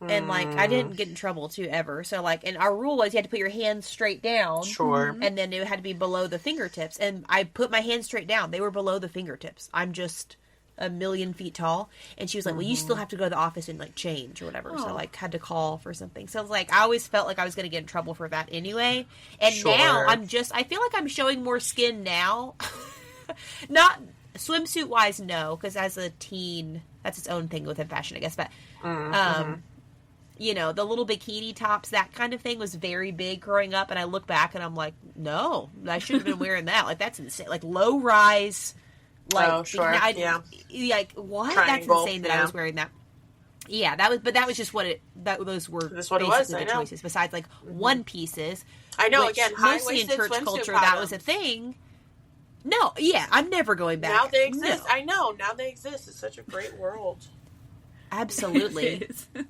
And, like, I didn't get in trouble, too, ever. So, like, and our rule was you had to put your hands straight down. Sure. And then it had to be below the fingertips. And I put my hands straight down. They were below the fingertips. I'm just a million feet tall. And she was like, well, you still have to go to the office and, like, change or whatever. So, like, had to call for something. So, like, I always felt like I was going to get in trouble for that anyway. And now I feel like I'm showing more skin now. Not swimsuit-wise, no. Because as a teen, that's its own thing within fashion, I guess. But, you know, the little bikini tops, that kind of thing was very big growing up. And I look back and I'm like, no, I should have been wearing that. Like, that's insane. Like, low rise. Like, like, what? Triangle, that's insane that I was wearing that. Yeah, that was just those were basically the choices. Besides, like, one pieces. I know, which again, mostly in church culture, that was a thing. No, yeah, I'm never going back. Now they exist. No. I know, now they exist. It's such a great world. Absolutely.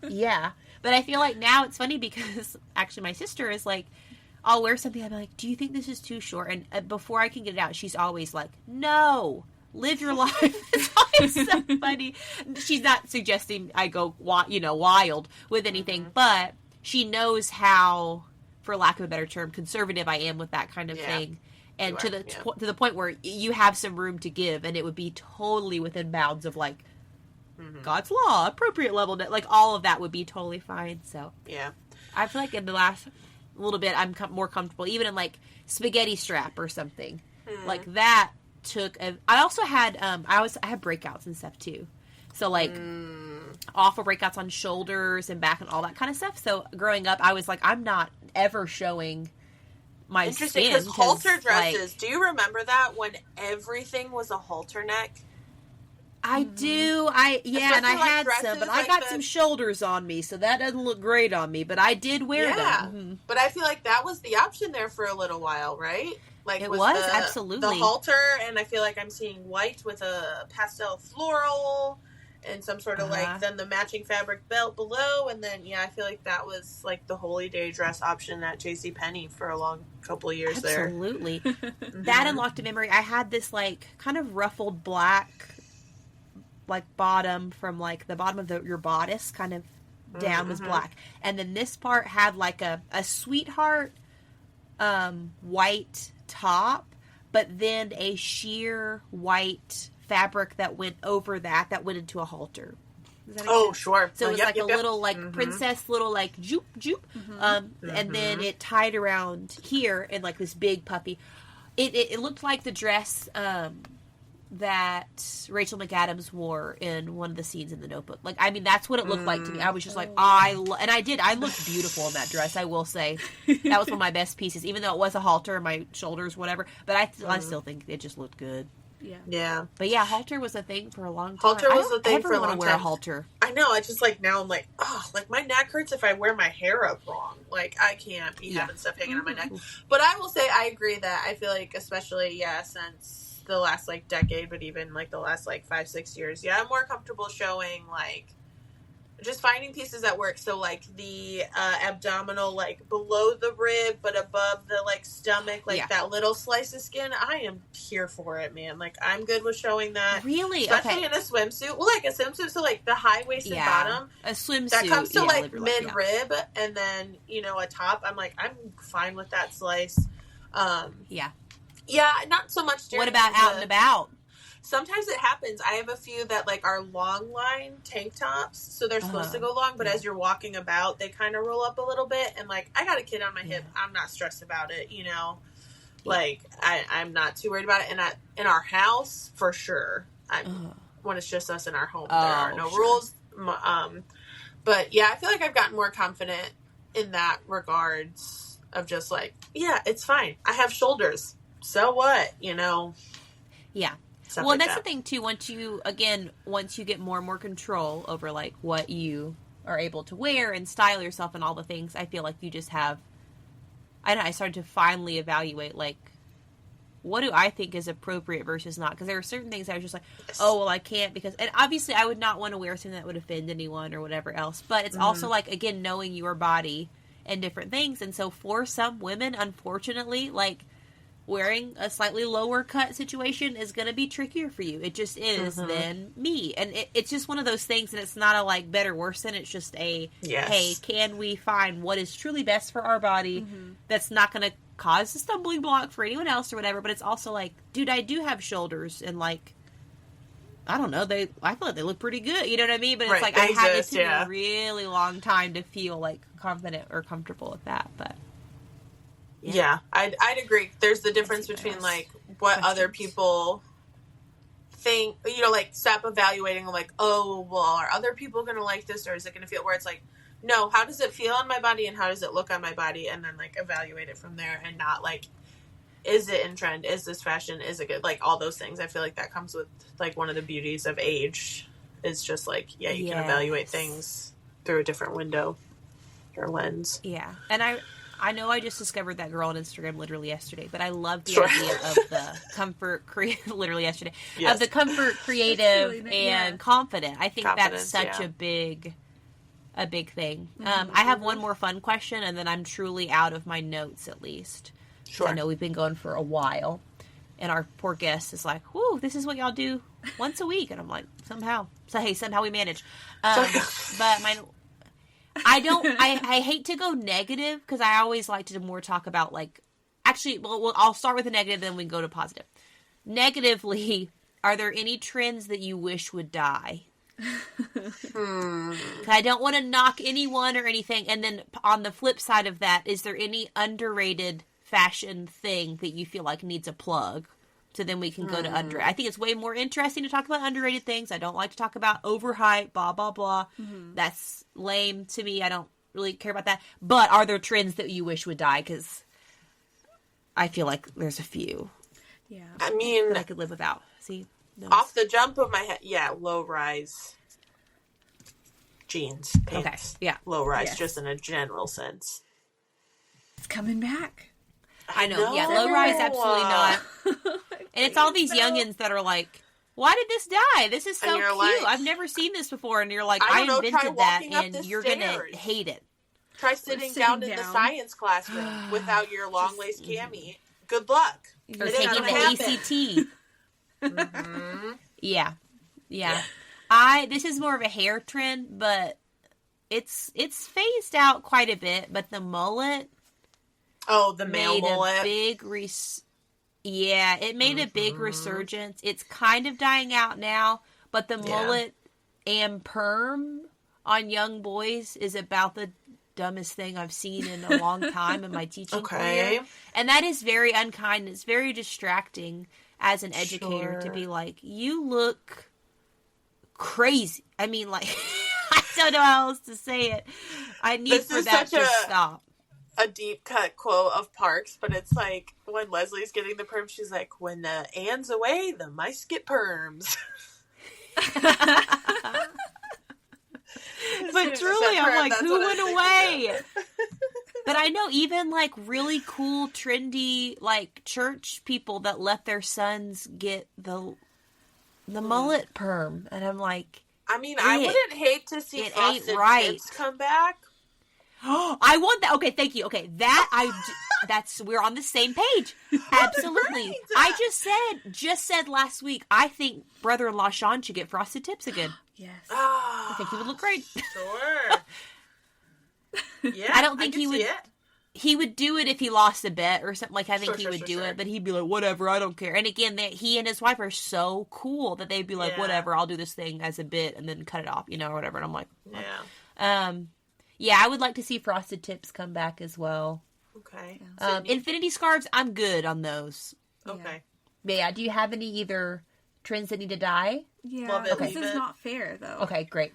Yeah. But I feel like now it's funny because actually my sister is like, I'll wear something. I'll be like, do you think this is too short? And before I can get it out, she's always like, no, live your life. It's always so funny. She's not suggesting I go, wild with anything, but she knows how, for lack of a better term, conservative I am with that kind of thing. And to the point where you have some room to give, and it would be totally within bounds of, like, God's law, appropriate level, like, all of that would be totally fine. So, yeah. I feel like in the last little bit, I'm more comfortable, even in, like, spaghetti strap or something. Like, that I also had, I had breakouts and stuff, too. So, like, awful breakouts on shoulders and back and all that kind of stuff. So, growing up, I was like, I'm not ever showing my Interesting, skin. because halter dresses, like, do you remember that when everything was a halter neck? I do. And I had dresses, some, but I got some shoulders on me, so that doesn't look great on me, but I did wear them. Mm-hmm. But I feel like that was the option there for a little while, right? Like, it was absolutely the halter, and I feel like I'm seeing white with a pastel floral and some sort of like then the matching fabric belt below, and then I feel like that was like the holy day dress option at JCPenney for a long couple of years there. Absolutely. That unlocked a memory. I had this like kind of ruffled black like bottom from like the bottom of your bodice kind of down was black, and then this part had like a sweetheart white top, but then a sheer white fabric that went over that went into a halter. Oh, sure. So it was like a little like princess little like joop joop, and then it tied around here in like this big puffy. It looked like the dress that Rachel McAdams wore in one of the scenes in The Notebook. Like, I mean, that's what it looked like to me. I was just like, I looked beautiful in that dress, I will say. That was one of my best pieces, even though it was a halter, my shoulders, whatever. But I still think it just looked good. Yeah. But yeah, halter was a thing for a long time. Halter was a thing for a long time. I wear a halter. I know. I just like, now I'm like, oh, like my neck hurts if I wear my hair up wrong. Like, I can't be having stuff hanging on my neck. But I will say, I agree that I feel like, especially, since the last like decade, but even like the last like 5-6 years, I'm more comfortable showing like just finding pieces that work. So like the abdominal, like below the rib but above the like stomach, like that little slice of skin, I am here for it, man. Like, I'm good with showing that. Really? Especially in a swimsuit. Well, like a swimsuit, so like the high-waisted bottom, a swimsuit that comes to like mid-rib, and then a top. I'm like, I'm fine with that slice. Not so much during what about out and about? Sometimes it happens. I have a few that like are long line tank tops, so they're supposed to go long, but as you're walking about, they kind of roll up a little bit. And like, I got a kid on my hip, I'm not stressed about it, Like, I'm not too worried about it. And in our house, for sure, when it's just us in our home, there are no rules. But yeah, I feel like I've gotten more confident in that regards of just like, it's fine. I have shoulders. So what, Yeah. Stuff well, like that's the thing too. Once you get more and more control over like what you are able to wear and style yourself and all the things, I feel like you just have. I started to finally evaluate like, what do I think is appropriate versus not? Because there are certain things I was just like, oh well, I can't because, and obviously I would not want to wear something that would offend anyone or whatever else. But it's also like, again, knowing your body and different things, and so for some women, unfortunately, like, wearing a slightly lower cut situation is going to be trickier for you. It just is than me. And it's just one of those things, and it's not a like better, worse than, it's just a, hey, can we find what is truly best for our body that's not going to cause a stumbling block for anyone else or whatever. But it's also like, dude, I do have shoulders, and like, I don't know, I feel like they look pretty good. You know what I mean? But it's like, I had it took a really long time to feel like confident or comfortable with that. But I'd agree. There's the difference between like what other people think, like stop evaluating like, oh, well, are other people going to like this, or is it going to feel, where it's like, no, how does it feel on my body and how does it look on my body, and then like evaluate it from there, and not like, is it in trend? Is this fashion? Is it good? Like all those things. I feel like that comes with like one of the beauties of age is just like, you can evaluate things through a different window or lens. Yeah. And I know I just discovered that girl on Instagram literally yesterday, but I love the idea of the comfort, literally yesterday, of the comfort, creative, really and confident. I think that's such a big thing. I have one more fun question, and then I'm truly out of my notes, at least. Sure. I know we've been going for a while, and our poor guest is like, whoo, this is what y'all do once a week. And I'm like, somehow we manage. But I hate to go negative, because I always like to more talk about like, actually, well, I'll start with the negative, then we can go to positive. Negatively, are there any trends that you wish would die? I don't want to knock anyone or anything. And then on the flip side of that, is there any underrated fashion thing that you feel like needs a plug? So then we can go to under. I think it's way more interesting to talk about underrated things. I don't like to talk about overhyped, blah, blah, blah. That's lame to me. I don't really care about that. But are there trends that you wish would die? Because I feel like there's a few. Yeah. I mean, that I could live without. See? Notice. Off the jump of my head, low rise jeans, pants. Okay. Yeah. Low rise, just in a general sense. It's coming back. I know. Yeah, low rise, absolutely not. And it's all these youngins that are like, why did this die? This is so cute. Like, I've never seen this before. And you're like, I invented that, and you're going to hate it. Try sitting down in the science classroom without your long lace cami. Good luck. Or taking the ACT. Yeah. This is more of a hair trend, but it's phased out quite a bit. But the mullet, the male mullet, it made a big resurgence. It's kind of dying out now, but the mullet and perm on young boys is about the dumbest thing I've seen in a long time in my teaching career. And that is very unkind. It's very distracting as an educator to be like, you look crazy. I mean, like, I don't know how else to say it. I need for that to stop. A deep cut quote of Parks, but it's like when Leslie's getting the perm, she's like, when Anne's away, the mice get perms. But truly, I'm like, who went away? But I know even like really cool, trendy, like church people that let their sons get the mullet perm, and I'm like, I mean, I wouldn't hate to see frosted tips come back. I want that. Okay, thank you. Okay, we're on the same page. Absolutely. I just said last week, I think brother-in-law Sean should get frosted tips again. Yes. I think he would look great. Sure. Yeah. I don't think he would. He would do it if he lost a bet or something. Like, I think he would do it, but he'd be like, whatever, I don't care. And again, he and his wife are so cool that they'd be like, whatever, I'll do this thing as a bit and then cut it off, or whatever. And I'm like, I would like to see frosted tips come back as well. Okay. Infinity scarves, I'm good on those. Okay. But yeah, do you have any either trends that need to die? Yeah, this is not fair, though. Okay, great.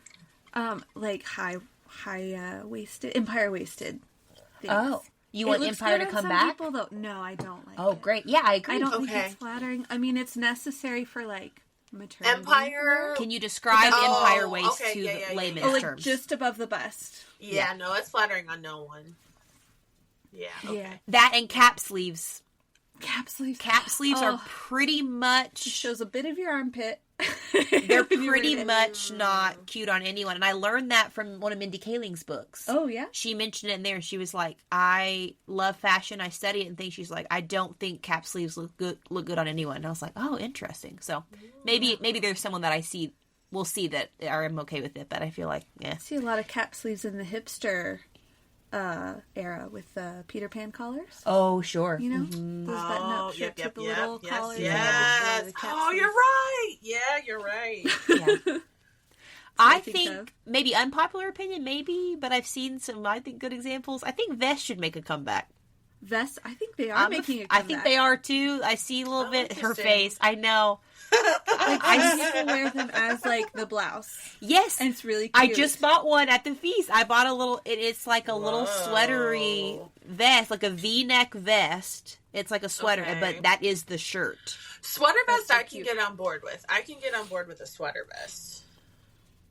Like high waisted, empire waisted things. Oh, you want empire to come back? People, though. No, I don't like it. Oh, great. Yeah, I agree. I don't think it's flattering. I mean, it's necessary for like maternity. Empire. Can you describe empire waist to layman's terms? Just above the bust. Yeah, no, it's flattering on no one. Yeah. Okay. Yeah. That and cap sleeves. Cap sleeves. Cap sleeves are pretty much... It shows a bit of your armpit. They're pretty much not cute on anyone. And I learned that from one of Mindy Kaling's books. Oh, yeah? She mentioned it in there. She was like, I love fashion. I study it and things. She's like, I don't think cap sleeves look good on anyone. And I was like, oh, interesting. So maybe there's someone that we'll see that I'm okay with it. But I feel like, I see a lot of cap sleeves in the hipster era with Peter Pan collars. Oh, sure. Those button-up shirts with the little collars. Yes. Oh, you're right. Yeah, you're right. Yeah. I think maybe unpopular opinion, but I've seen some, I think, good examples. I think vests should make a comeback. Vests? I think they are making a comeback. I think they are, too. I see a little bit her face. I know. I see people wear them as like the blouse. Yes, and it's really cute. I just bought one at the feast. I bought a little. It's like a little sweatery vest, like a V-neck vest. It's like a sweater, but that is the shirt. Sweater vest, I can get on board with. I can get on board with a sweater vest.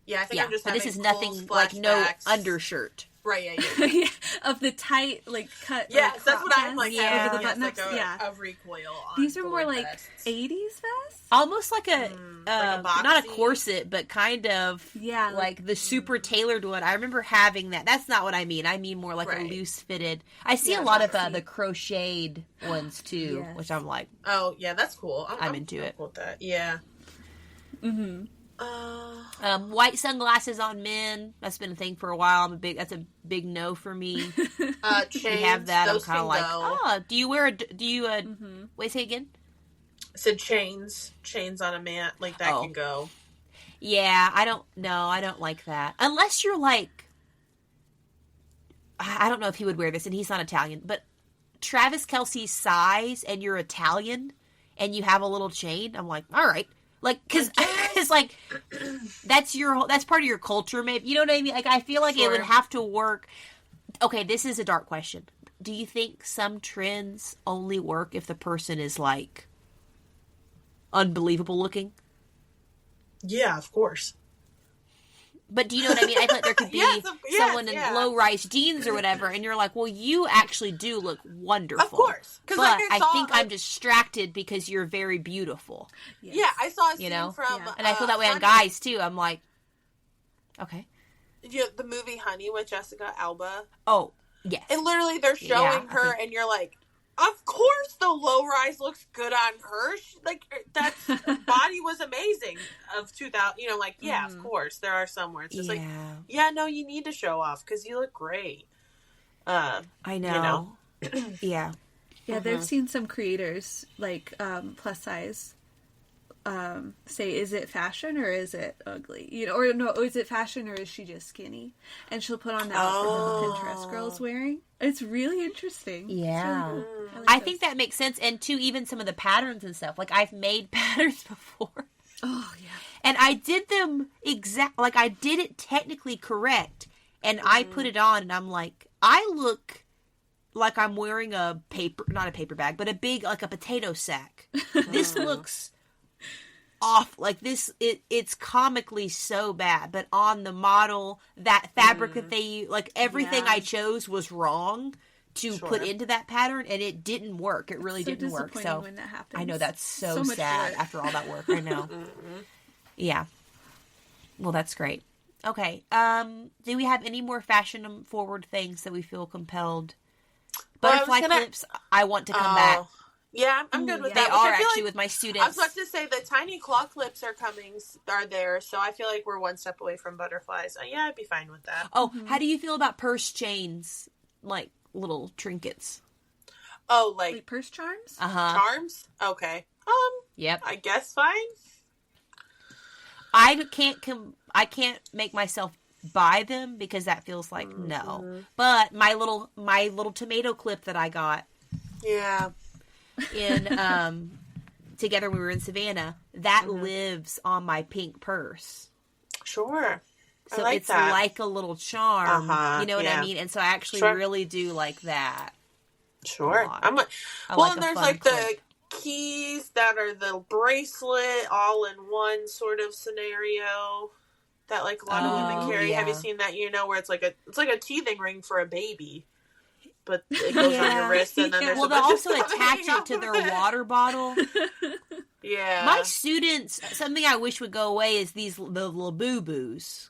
Yeah, I think I'm just. But this is nothing like no undershirt. Right, yeah. Of the tight, like, cut. Yes, that's what I'm like. Yeah, over the button-ups. Like a recoil on. These are more like vests. 80s vests? Almost like a not a corset, but kind of like the super tailored one. I remember having that. That's not what I mean. I mean more like a loose fitted. I see a lot of the crocheted ones too, which I'm like, oh yeah, that's cool. I'm into it. Cool with that. Yeah. Mm-hmm. White sunglasses on men. That's been a thing for a while. That's a big no for me. Chains. You have that. I'm kind of like, go. Do you wear? Wait, say again. I said chains on a man, like that can go. Yeah, I don't like that. Unless you're like, I don't know if he would wear this, and he's not Italian, but Travis Kelce's size, and you're Italian, and you have a little chain. I'm like, all right, like, because like that's part of your culture, maybe. You know what I mean? Like, I feel like it would have to work. Okay, this is a dark question. Do you think some trends only work if the person is like unbelievable looking? Yeah, of course. But do you know what I mean? I feel like there could be someone in low-rise jeans or whatever, and you're like, well, you actually do look wonderful. Of course. But I think I'm distracted because you're very beautiful. Yes. Yeah, I saw a scene from... And I feel that way on guys, too. I'm like, okay. The movie Honey with Jessica Alba. Oh, yes. And literally they're showing her, and you're like, Of course, the low rise looks good on her. That's body was amazing of 2000. Yeah, of course, there are some where it's just no, you need to show off because you look great. I know. Yeah. Yeah, they've seen some creators like plus size say, is it fashion or is it ugly? Or no, is it fashion or is she just skinny? And she'll put on the outfit that the Pinterest girl's wearing. It's really interesting. Yeah. Really cool. I think that makes sense. And too, even some of the patterns and stuff. Like, I've made patterns before. Oh, yeah. And I did them I did it technically correct. And I put it on and I'm like, I look like I'm wearing not a paper bag, but a big, like a potato sack. This looks off. Like this, it's comically so bad. But on the model, that fabric that they, like everything I chose was wrong to put into that pattern, and it didn't work. It really didn't work. So when that happens. I know that's so sad after all that work. I know. Yeah. Well, that's great. Okay. Do we have any more fashion forward things that we feel compelled? Butterfly clips, I want to come back. Yeah, I'm good with that. They are actually with my students. I was about to say the tiny claw clips are there, so I feel like we're one step away from butterflies. Yeah, I'd be fine with that. Oh, how do you feel about purse chains, like little trinkets? Oh, like purse charms? Charms? Okay. Yep. I guess fine. I can't make myself buy them because that feels like no. But my little tomato clip that I got. Yeah. In together when we were in Savannah, that lives on my pink purse. Sure. So it's that. Like a little charm. You know what I mean? And so I actually really do like that. Sure. And there's like clip. The keys that are the bracelet all in one sort of scenario that like a lot of women carry. Have you seen that? Where it's like a teething ring for a baby. But it goes on your wrist, and then there's they also attach it to their water bottle. Yeah. My students, something I wish would go away is the little boo-boos.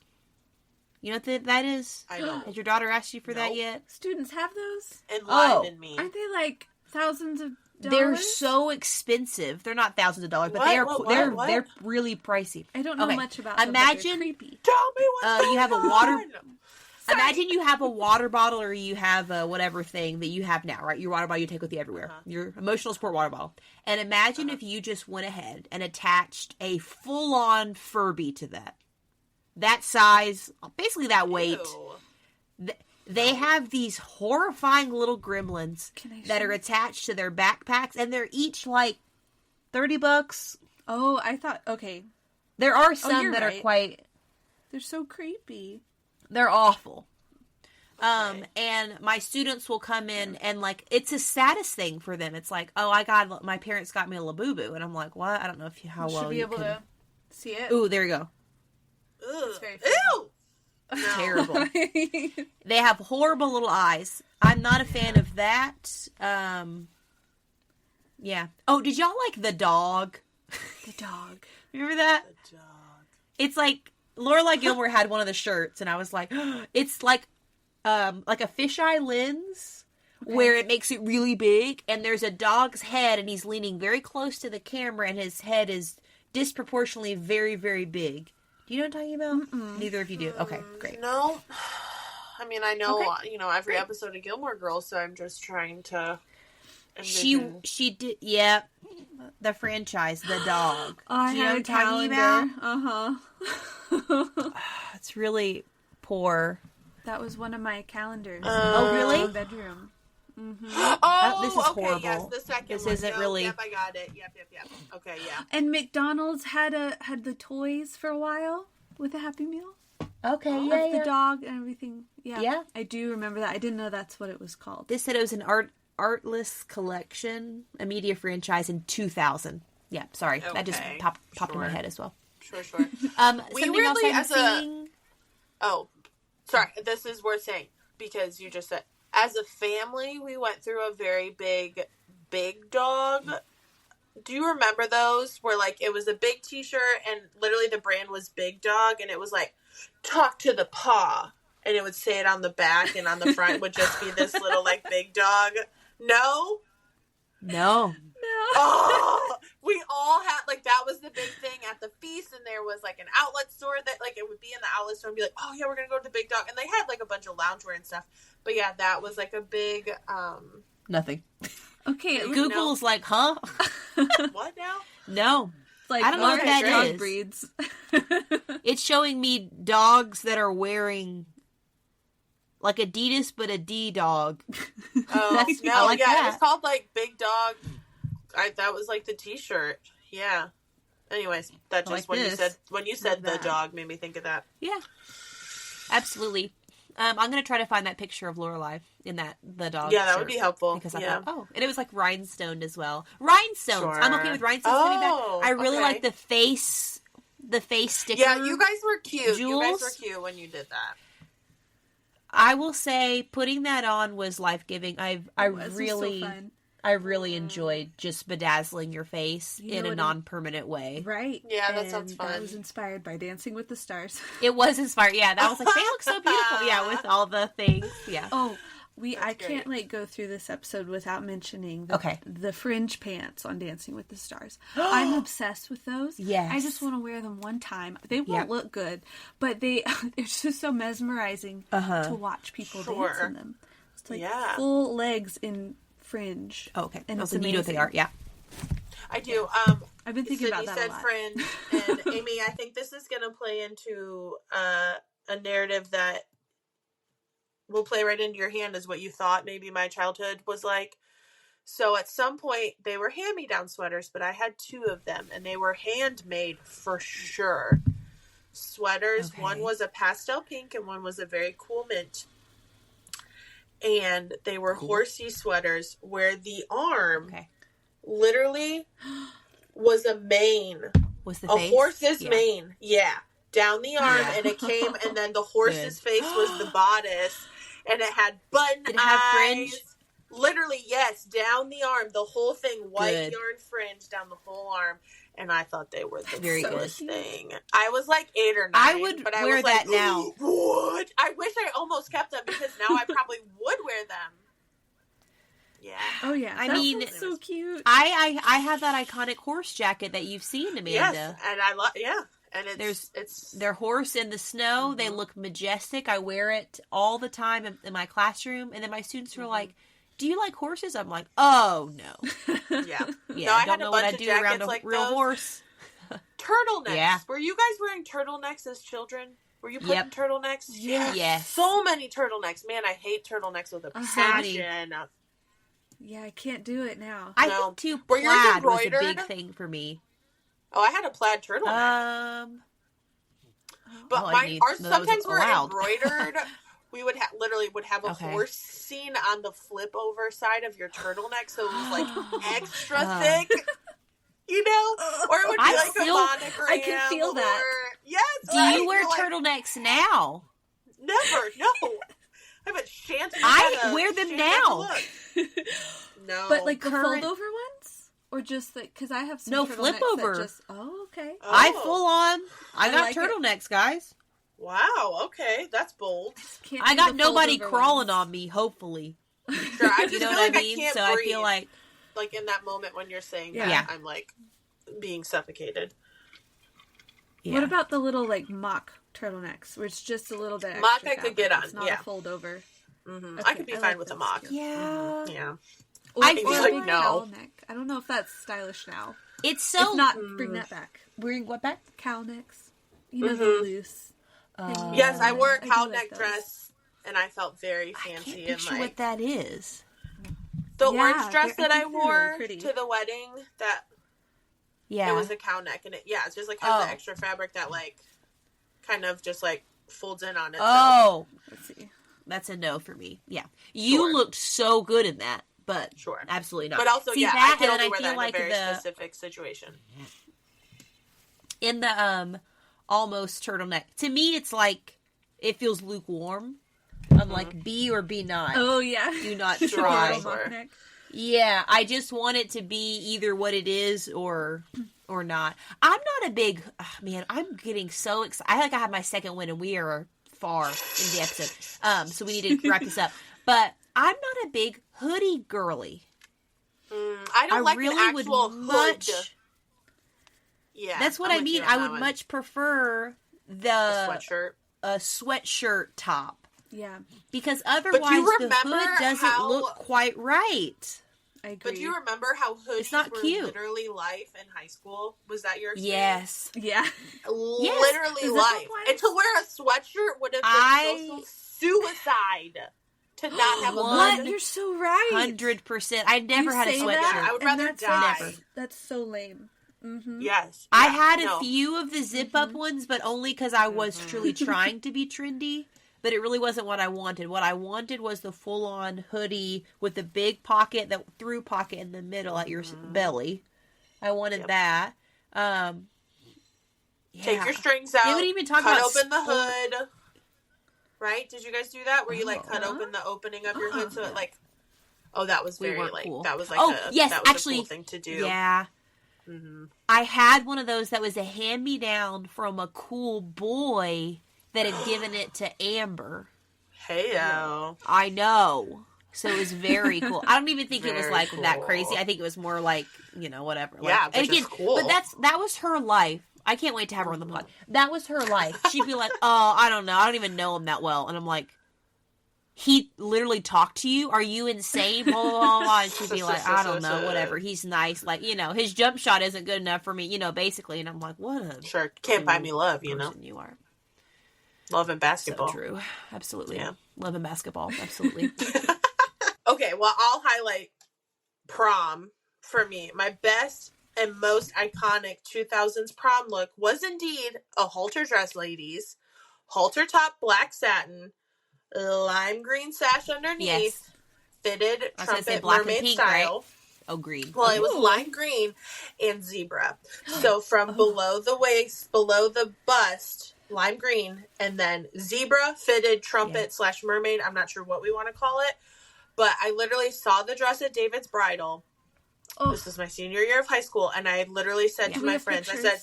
You know what that is? I know. Has your daughter asked you for that yet? Students have those? Enlighten me. Aren't they like thousands of dollars? They're so expensive. They're not thousands of dollars, but they're really pricey. I don't know much about them. Imagine, creepy. Tell me what's you have a water. Sorry. Imagine you have a water bottle or you have a whatever thing that you have now, right? Your water bottle you take with you everywhere. Your emotional support water bottle. And imagine if you just went ahead and attached a full-on Furby to that. That size, basically that weight. They have these horrifying little gremlins that are attached to their backpacks, and they're each like $30. Oh, I thought, okay. There are some that are quite... They're so creepy. They're awful. Okay. And my students will come in and like, it's the saddest thing for them. It's like, my parents got me a Labubu. And I'm like, what? I don't know how well you should be able to see it. Ooh, there you go. It's very ew! No. Terrible. They have horrible little eyes. I'm not a fan of that. Yeah. Oh, did y'all like the dog? The dog. Remember that? The dog. It's like, Lorelai Gilmore had one of the shirts, and I was like, it's like a fisheye lens where it makes it really big, and there's a dog's head, and he's leaning very close to the camera, and his head is disproportionately very, very big. Do you know what I'm talking about? Mm-mm. Neither of you do. Okay, great. No. I mean, I know, every episode of Gilmore Girls, so I'm just trying to envision. She did, yeah. The franchise, the dog. I had a calendar. It's really poor. That was one of my calendars. Oh, really? Bedroom. Mm-hmm. This is horrible. Yes, the second this one. Isn't really. Yep, I got it. Yep. Okay, yeah. And McDonald's had the toys for a while with the Happy Meal. Okay, the dog and everything. Yeah. I do remember that. I didn't know that's what it was called. This said it was an artless collection, a media franchise in 2000. Yeah, sorry, that just popped in my head as well. Sure. We really sorry, this is worth saying because you just said as a family we went through a very big dog. Do you remember those where like it was a big t-shirt and literally the brand was Big Dog and it was like talk to the paw and it would say it on the back and on the front would just be this little like big dog? No? No. Oh, we all had, like, that was the big thing at the feast, and there was, like, an outlet store that, like, it would be in the outlet store and be like, oh, yeah, we're gonna go to the Big Dog, and they had, like, a bunch of loungewear and stuff, but yeah, that was, like, a big, Nothing. Okay, Google's like, huh? what now? No. It's like, I don't know what that dog is. breeds. It's showing me dogs that are wearing, like, Adidas, but a D dog. Oh, no, I like yeah, that. it was called, like, Big Dog. That was, like, the t-shirt. Yeah. Anyways, that just, like when you said the dog made me think of that. Yeah. Absolutely. I'm going to try to find that picture of Lorelai in the dog Yeah, that shirt, would be helpful. Because I yeah. thought, and it was, like, rhinestoned as well. Rhinestones! Sure. I'm okay with rhinestones coming back. I really okay. like the face sticker. Yeah, you guys were cute. Jewels. You guys were cute when you did that. I will say, putting that on was life-giving. I was really... so fun. I really enjoyed just bedazzling your face in a non-permanent way. Right. Yeah, that sounds fun. That was inspired by Dancing with the Stars. It was inspired. Yeah, that was like, they look so beautiful. Yeah, with all the things. Yeah. Oh, I great. can't like go through this episode without mentioning the fringe pants on Dancing with the Stars. I'm obsessed with those. Yes. I just want to wear them one time. They won't look good, but it's just so mesmerizing to watch people dance in them. It's like full legs in fringe. Oh, okay. And it's it's you know what they are. Yeah. I do. I've been thinking about that said a lot. Fringe, and Amy, I think this is going to play into a narrative that will play right into your hand as what you thought maybe my childhood was like. So at some point, they were hand-me-down sweaters, but I had 2 of them, and they were handmade for sure. Sweaters. Okay. One was a pastel pink, and one was a very cool mint. And they were horsey sweaters where the arm literally was a mane. Was the a face? horse's mane. Yeah. Down the arm, and it came, and then the horse's face was the bodice, and it had button Did it eyes. have fringe? Literally, yes, down the arm, the whole thing, white Good. yarn fringe down the whole arm. And I thought they were the Very coolest good. thing. I was like 8 or 9. I would but I wear was that like, now. What? I wish I almost kept them because now I probably would wear them. Yeah. Oh yeah. I That mean, sounds so cute. I have that iconic horse jacket that you've seen, Amanda. Yes, and I love. Yeah, and it's their horse in the snow. Mm-hmm. They look majestic. I wear it all the time in my classroom, and then my students were like, "Do you like horses?" I'm like, "Oh no." Yeah. Yeah, no, I don't had know a what bunch I of do around jackets a like real those. horse. Turtlenecks. Yeah. Were you guys wearing turtlenecks as children? Were you putting turtlenecks? Yes. Yes. So many turtlenecks. Man, I hate turtlenecks with a passion. Yeah, I can't do it now. I No. think too, Were yours plaid was a embroidered? big thing for me. Oh, I had a plaid turtleneck. But I mine, need ours those sometimes were allowed. embroidered. We would literally have a Okay. horse scene on the flip over side of your turtleneck, so it was like extra thick. You know, or it would be like a monogram. I can feel that. Yes. Do you wear turtlenecks now? Never. No. I haven't shanty. I wear them now. No, But like the current- fold over ones, or just like because I have some No, turtlenecks flip over. That just, okay. I full on. I got like it. turtlenecks, guys. Wow. Okay, that's bold. Can't I do got the fold nobody over crawling ones. on me. Hopefully, Sure, I just you know feel what like I mean. can't So breathe. I feel like in that moment when you're saying Yeah. that, I'm like being suffocated. yeah. What about the little like mock turtlenecks, where it's just a little bit? Mock extra I could fabric, get on, it's not yeah. a fold over. Mm-hmm. Okay, I could be I fine like with a those mock. too. Yeah. Yeah. Or, I or feel a like big no. cowl neck. I don't know if that's stylish now. It's so. If not, bring that back. Bring what back? Cowl necks. You know, the loose. Yes, I wore a I do cow like neck those. dress, and I felt very I fancy can't and picture like what that is. the Yeah, orange dress they're- that I I think they're really wore pretty. to the wedding. That Yeah. it was a cow neck, and it's just like has the Oh. extra fabric that like kind of just like folds in on itself. Oh, Let's see. that's a no for me. Yeah, you Sure. looked so good in that, but Sure. absolutely not. But also, See, yeah, that, I could and only then wear that in a very the specific situation. in the almost turtleneck. To me, it's like it feels lukewarm. I'm like, be or be not. Oh yeah. Do not The try. little mock neck. Yeah, I just want it to be either what it is or not. I'm not a big man. I'm getting so excited. I have my second win, and we are far in the episode. So we need to wrap this up. But I'm not a big hoodie girly. I don't like really an actual would hood. Yeah, that's what I mean. I would much prefer a sweatshirt top. Yeah. Because otherwise the hood doesn't look quite right. I agree. But do you remember how hoodies were cute. literally life in high school? Was that your Yes. experience? Yeah. Literally life. And to wear a sweatshirt would have been social suicide. To not have a hood. You're so right. 100%. I never had a sweatshirt. I would rather die. Never. That's so lame. Mm-hmm. Yes. I had a few of the zip-up ones, but only because I was truly trying to be trendy. But it really wasn't what I wanted. What I wanted was the full-on hoodie with the big pocket, that through pocket in the middle at your belly. I wanted that. Take your strings out. They would even talk cut about open the hood. Right? Did you guys do that? Where you cut open the opening of your hood so it that was very cool. That was like a cool thing to do. Yeah. Mm-hmm. I had one of those that was a hand-me-down from a cool boy that had given it to Amber. Heyo. I know. So it was very cool. I don't even think it was like that crazy. I think it was more like, whatever. Yeah, like, which is cool. But that was her life. I can't wait to have her on the pod. That was her life. She'd be like, oh, I don't know. I don't even know him that well. And I'm like, he literally talked to you? Are you insane? Blah, blah, blah, blah. And she'd be like, I don't know, whatever. He's nice. Like, his jump shot isn't good enough for me, basically. And I'm like, what a... Sure. Can't buy me love, you are. Love and basketball. So true. Absolutely. Yeah. Love and basketball. Absolutely. Okay, well, I'll highlight prom for me. My best and most iconic 2000s prom look was indeed a halter dress, ladies. Halter top, black satin, lime green sash underneath, fitted trumpet mermaid pink, style. Right? Oh, green. Well, it was lime green and zebra. So from below the waist, below the bust, lime green, and then zebra fitted trumpet / mermaid. I'm not sure what we want to call it, but I literally saw the dress at David's bridal. This was my senior year of high school, and I literally said to my friends, I said,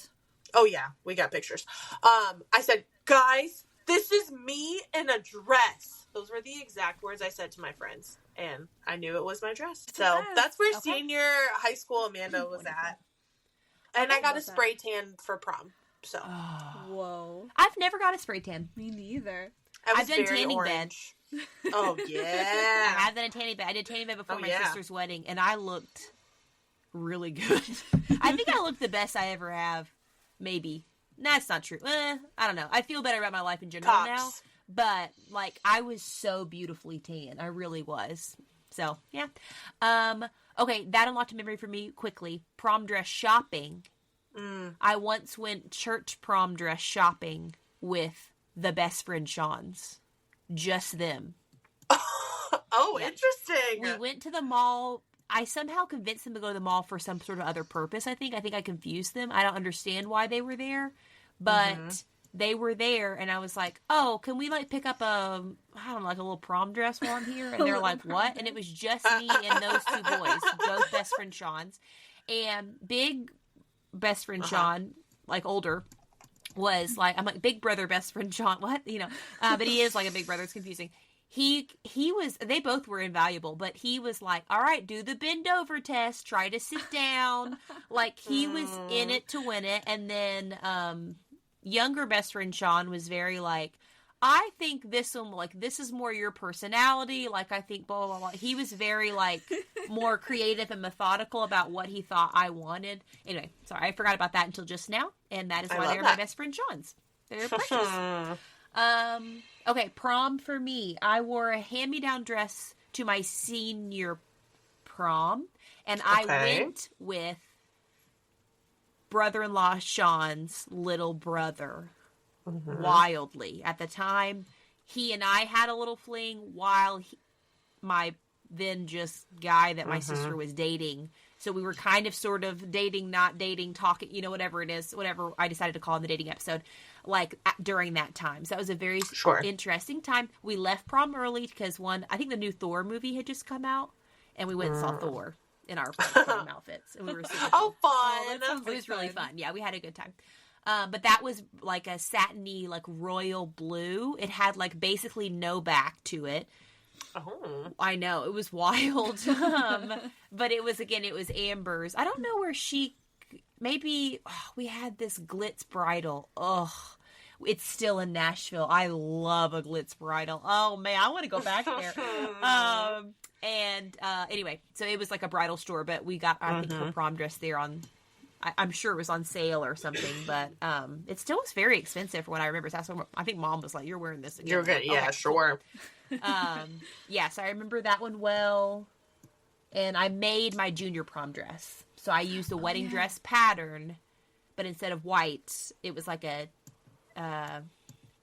oh yeah, we got pictures. I said, guys, this is me in a dress. Those were the exact words I said to my friends, and I knew it was my dress. So that's where senior high school Amanda was at. And I got a spray tan for prom. So, whoa! I've never got a spray tan. Me neither. I've done tanning bed. Oh yeah, I have done a tanning bed. I did tanning bed before my sister's wedding, and I looked really good. I think I looked the best I ever have. Maybe that's not true. I don't know. I feel better about my life in general now, but like I was so beautifully tan. I really was. So yeah. Okay, that unlocked a memory for me quickly. Prom dress shopping. I once went church prom dress shopping with the best friend Sean's. Just them. Interesting. We went to the mall. I somehow convinced them to go to the mall for some sort of other purpose, I think. I confused them. I don't understand why they were there. But they were there, and I was like, oh, can we, pick up a little prom dress while I'm here? And they're like, what? And it was just me and those two boys, both best friend Sean's. And big best friend Sean, older, was I'm like, big brother best friend Sean, what? But he is like a big brother. It's confusing. He was, they both were invaluable, but he was like, all right, do the bend over test, try to sit down. He was in it to win it. And then younger best friend Sean was very I think this one, this is more your personality. I think blah, blah, blah. He was very, more creative and methodical about what he thought I wanted. Anyway, sorry, I forgot about that until just now. And that is why they're my best friend Sean's. They're precious. Okay, prom for me. I wore a hand-me-down dress to my senior prom. And I went with brother-in-law Sean's little brother. Wildly. At the time, he and I had a little fling while my then just guy that my sister was dating. So we were kind of sort of dating, not dating, talking, whatever it is, whatever I decided to call in the dating episode, during that time. So that was a very interesting time. We left prom early because I think the new Thor movie had just come out, and we went and saw Thor in our prom outfits. And we were super fun. It was really fun. Yeah, we had a good time. But that was a satiny, royal blue. It had basically no back to it. Oh. I know, it was wild. But it was Amber's. I don't know where maybe we had this glitz bridal. Ugh. It's still in Nashville. I love a glitz bridal. Oh man, I want to go back there. Anyway, so it was like a bridal store, but we got, I think, her prom dress there I'm sure it was on sale or something, but it still was very expensive for what I remember. So that's when I think Mom was like, "You're wearing this again." You're good, yeah, okay, sure. So I remember that one well, and I made my junior prom dress. So I used the wedding dress pattern, but instead of white, it was like a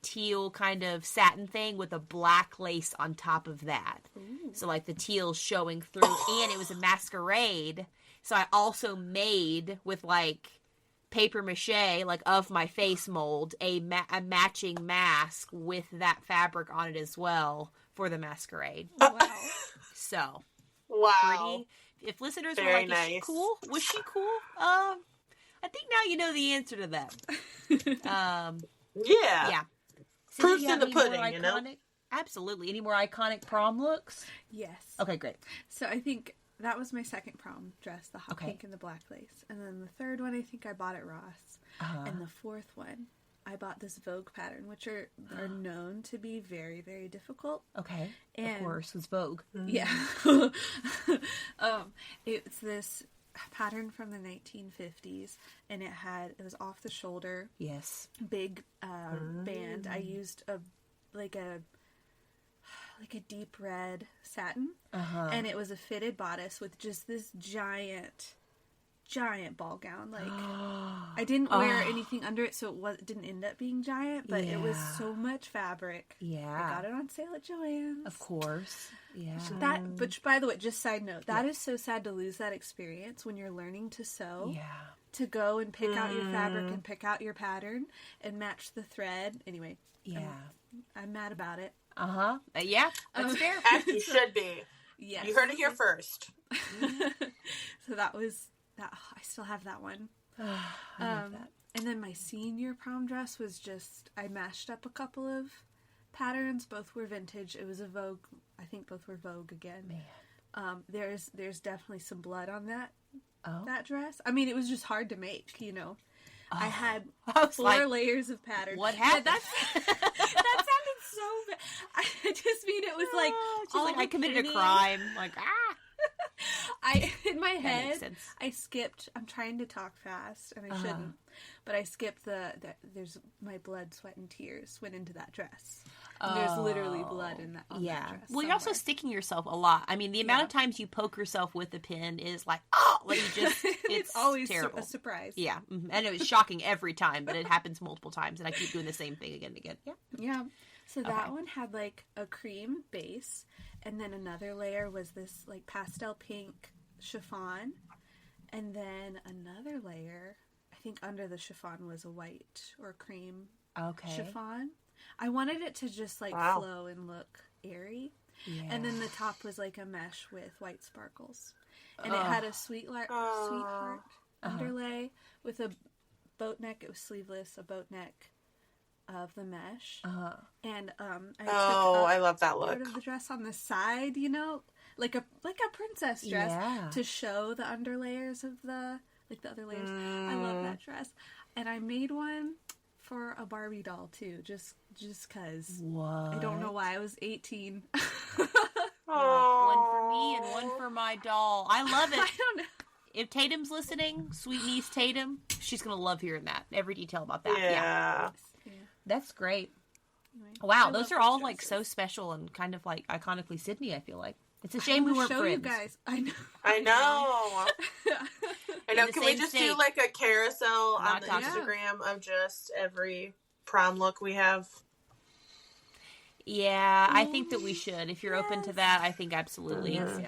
teal kind of satin thing with a black lace on top of that. Ooh. So like the teal showing through, and it was a masquerade. So I also made with like paper mache, like of my face mold, a matching mask with that fabric on it as well for the masquerade. Wow. So, wow. Pretty. If listeners Very were like, nice. "Is she cool? Was she cool?" I think now you know the answer to that. Yeah. Proof's in the pudding, you know? Absolutely. Any more iconic prom looks? Yes. Okay, great. So I think that was my second prom dress, the hot pink and the black lace. And then the third one I think I bought at Ross. And the fourth one, I bought this Vogue pattern, which are known to be very, very difficult. Okay. And, of course, it's Vogue. Yeah. It's this pattern from the 1950s, and it was off the shoulder. Yes. Big band. I used a deep red satin, and it was a fitted bodice with just this giant ball gown. Like I didn't wear anything under it, so it didn't end up being giant, but it was so much fabric. Yeah, I got it on sale at Joann's, of course. Yeah, but by the way, just side note, that is so sad to lose that experience when you're learning to sew. Yeah, to go and pick out your fabric and pick out your pattern and match the thread. Anyway, yeah, I'm mad about it. Yeah, that's fair. As you should be. Yes. You heard it here first. So that was that. I still have that one. I love that. And then my senior prom dress was just, I mashed up a couple of patterns. Both were vintage. It was a Vogue. I think both were Vogue again. Man. There's definitely some blood on that dress. I mean, it was just hard to make, you know. I had 4 layers of pattern. What happened? That sounded so bad. I just mean it was like, I committed a crime. Like, in my head, I skipped. I'm trying to talk fast, and I shouldn't. But I skipped there's my blood, sweat, and tears went into that dress. There's literally blood in that. On that dress well, you're also sticking yourself a lot. I mean, the amount of times you poke yourself with a pin is like, like you just. It's always terrible. A surprise. Yeah, I know it's shocking every time, but it happens multiple times, and I keep doing the same thing again and again. Yeah. Yeah. So that one had like a cream base, and then another layer was this like pastel pink chiffon, and then another layer, I think under the chiffon was a white or cream chiffon. I wanted it to just like flow and look airy. Yeah. And then the top was like a mesh with white sparkles. And it had a sweetheart underlay with a boat neck. It was sleeveless, a boat neck of the mesh. And I love that look. Part of the dress on the side, you know, like a princess dress to show the underlayers of the other layers. I love that dress. And I made one for a Barbie doll too, just cause. What? I don't know why. I was 18. One for me and one for my doll. I love it. I don't know. If Tatum's listening, sweet niece Tatum, she's gonna love hearing that. Every detail about that. Yeah. That's great. Anyway, Wow, those are all like so special and kind of like iconically Sydney, I feel like. It's a shame we weren't friends. You guys. I know. I know. Can we just do like a carousel on the Instagram of just every prom look we have? Yeah, I think that we should. If you're open to that, I think absolutely. Yes.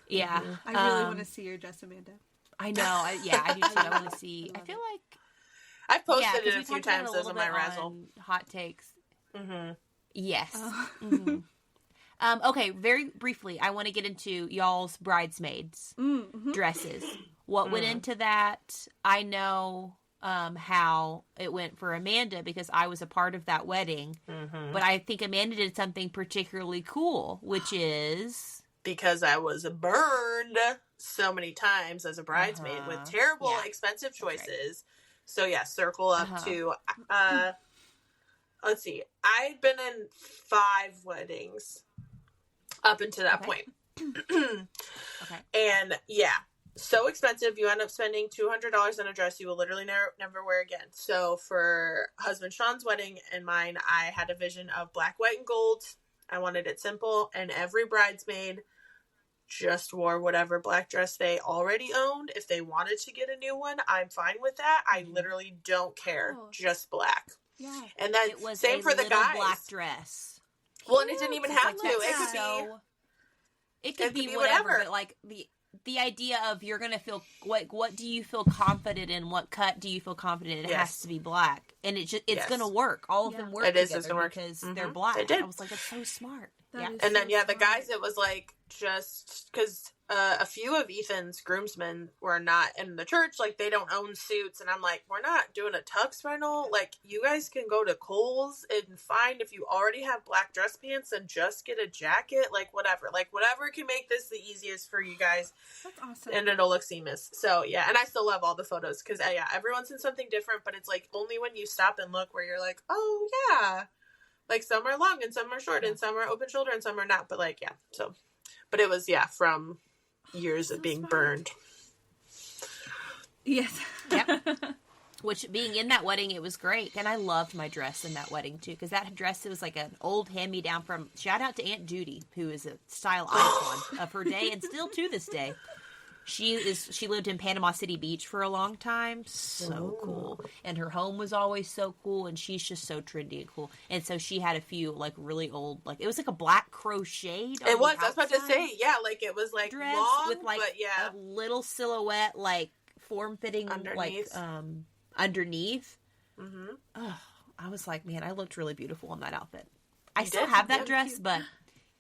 Yeah. I really want to see your dress, Amanda. I know. I do too. I want to see. I feel like I've posted it a few times. Those are my razzle. Hot takes. Mm-hmm. Yes. Okay, very briefly, I want to get into y'all's bridesmaids dresses. What went into that? I know how it went for Amanda because I was a part of that wedding. Mm-hmm. But I think Amanda did something particularly cool, which is... Because I was burned so many times as a bridesmaid with terrible, expensive choices. Right. So, yeah, circle up to... let's see. I'd been in 5 weddings up until that point. Okay. And, yeah. So expensive. You end up spending $200 on a dress you will literally never wear again. So for husband Sean's wedding and mine, I had a vision of black, white, and gold. I wanted it simple, and every bridesmaid just wore whatever black dress they already owned. If they wanted to get a new one, I'm fine with that. I literally don't care. Just black. Yeah. And then it was same for the guys. Black dress. Well, and it didn't even have to. It could be whatever. But like the idea of you're gonna feel like, what do you feel confident in? What cut do you feel confident in? It has to be black, and it's gonna work. All of them work. It is gonna work because they're black. It did. I was like, that's so smart. And then the guys, it was like just because a few of Ethan's groomsmen were not in the church, like they don't own suits, and I'm like, we're not doing a tux rental. Like, you guys can go to Kohl's and find, if you already have black dress pants, and just get a jacket, like whatever can make this the easiest for you guys. That's awesome, and it'll look seamless. So yeah, and I still love all the photos because everyone's in something different, but it's like only when you stop and look where you're like, oh yeah, like some are long and some are short and some are open shoulder and some are not, but like so, but it was from years of being burned. Yes. Yep. Which, being in that wedding, it was great. And I loved my dress in that wedding, too. Because that dress, it was like an old hand-me-down from... Shout out to Aunt Judy, who is a style icon of her day. And still to this day. She lived in Panama City Beach for a long time. So cool. And her home was always so cool. And she's just so trendy and cool. And so she had a few, like, really old... like, it was like a black crocheted... It was. I was about to say, yeah. Like, it was, like, dress long, with, like, but yeah. a little silhouette, like, form-fitting, underneath. Like, underneath. Mm-hmm. Oh, I was like, man, I looked really beautiful in that outfit. I still have that dress, but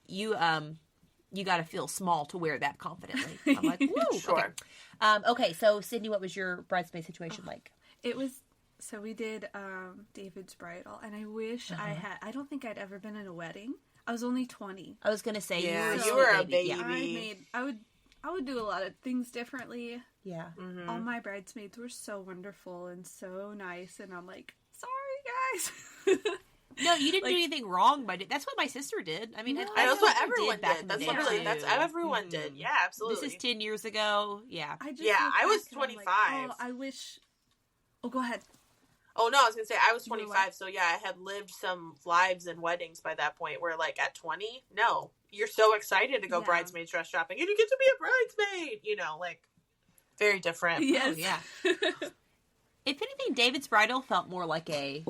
you got to feel small to wear that confidently. I'm like, woo. Sure. Okay, so Sydney, what was your bridesmaid situation like? It was, so we did David's bridal, and I wish I don't think I'd ever been in a wedding. I was only 20. I was going to say, you were a baby. Yeah. I would do a lot of things differently. Yeah. Mm-hmm. All my bridesmaids were so wonderful and so nice, and I'm like, sorry guys. No, you didn't do anything wrong by it. That's what my sister did. I mean, that's what everyone did. That's literally that's everyone did. Yeah, absolutely. This is 10 years ago. Yeah. I was 25. Like, I wish. Oh, go ahead. Oh no, I was gonna say I was 25. So yeah, I had lived some lives and weddings by that point. Where like at 20, no, you're so excited to go bridesmaid dress shopping, and you get to be a bridesmaid. You know, like very different. Yes. Oh, yeah. If anything, David's bridal felt more like a...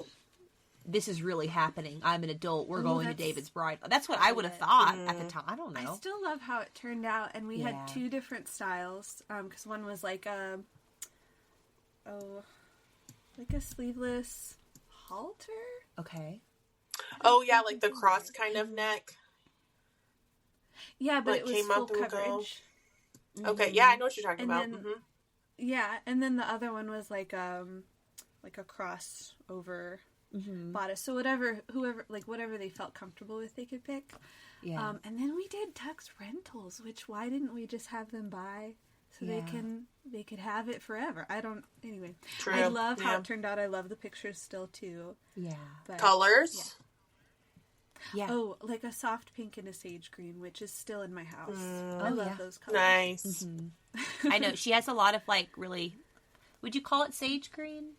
this is really happening. I'm an adult. We're going to David's bridal. That's what I would have thought at the time. I don't know. I still love how it turned out, and we had 2 different styles. Because one was like a sleeveless halter. Okay. Oh yeah, like the cross kind of neck. Yeah, but it was came full up and coverage. Okay, yeah, I know what you're talking about. Then, yeah, and then the other one was like a cross over bodice. So whatever they felt comfortable with, they could pick. Yeah. And then we did tux rentals, which why didn't we just have them buy so they could have it forever? Anyway. True. I love how it turned out. I love the pictures still too. Yeah. But, colors? Yeah. Oh, like a soft pink and a sage green, which is still in my house. I love those colors. Nice. I know. She has a lot of like really, would you call it sage green?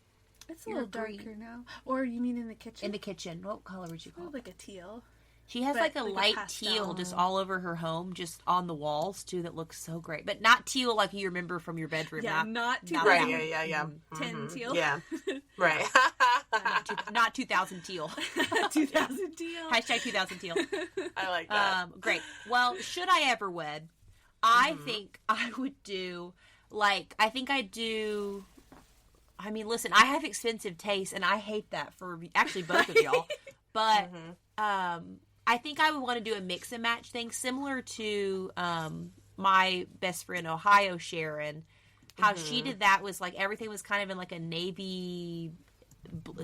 It's a little darker now. Or you mean in the kitchen? In the kitchen. What color would you call it? Like a teal. She has like a light teal just all over her home, just on the walls too, that looks so great. But not teal like you remember from your bedroom. Yeah, not teal. Right, yeah. 10 teal. Yeah. Right. Not 2000 teal. 2000 teal. Hashtag 2000 teal. I like that. Great. Well, should I ever wed? I think I would do, I mean, listen, I have expensive taste, and I hate that for actually both of y'all. But I think I would want to do a mix and match thing, similar to my best friend Ohio Sharon. how she did that was like everything was kind of in like a navy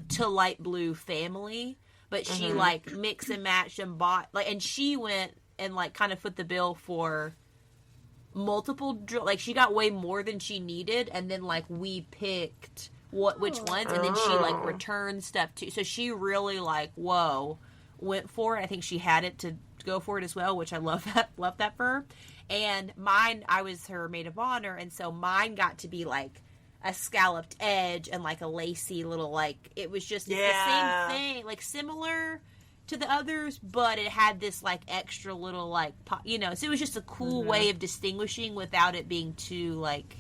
to light blue family, but she like mix and matched and bought like, and she went and like kind of foot the bill for multiple like she got way more than she needed, and then like we picked which ones, and then she like returned stuff too. So she really like went for it. I think she had it to go for it as well, which I love that for her. And mine, I was her maid of honor, and so mine got to be like a scalloped edge and like a lacy little like it was just the same thing, like similar to the others, but it had this like extra little like you know, so it was just a cool way of distinguishing without it being too like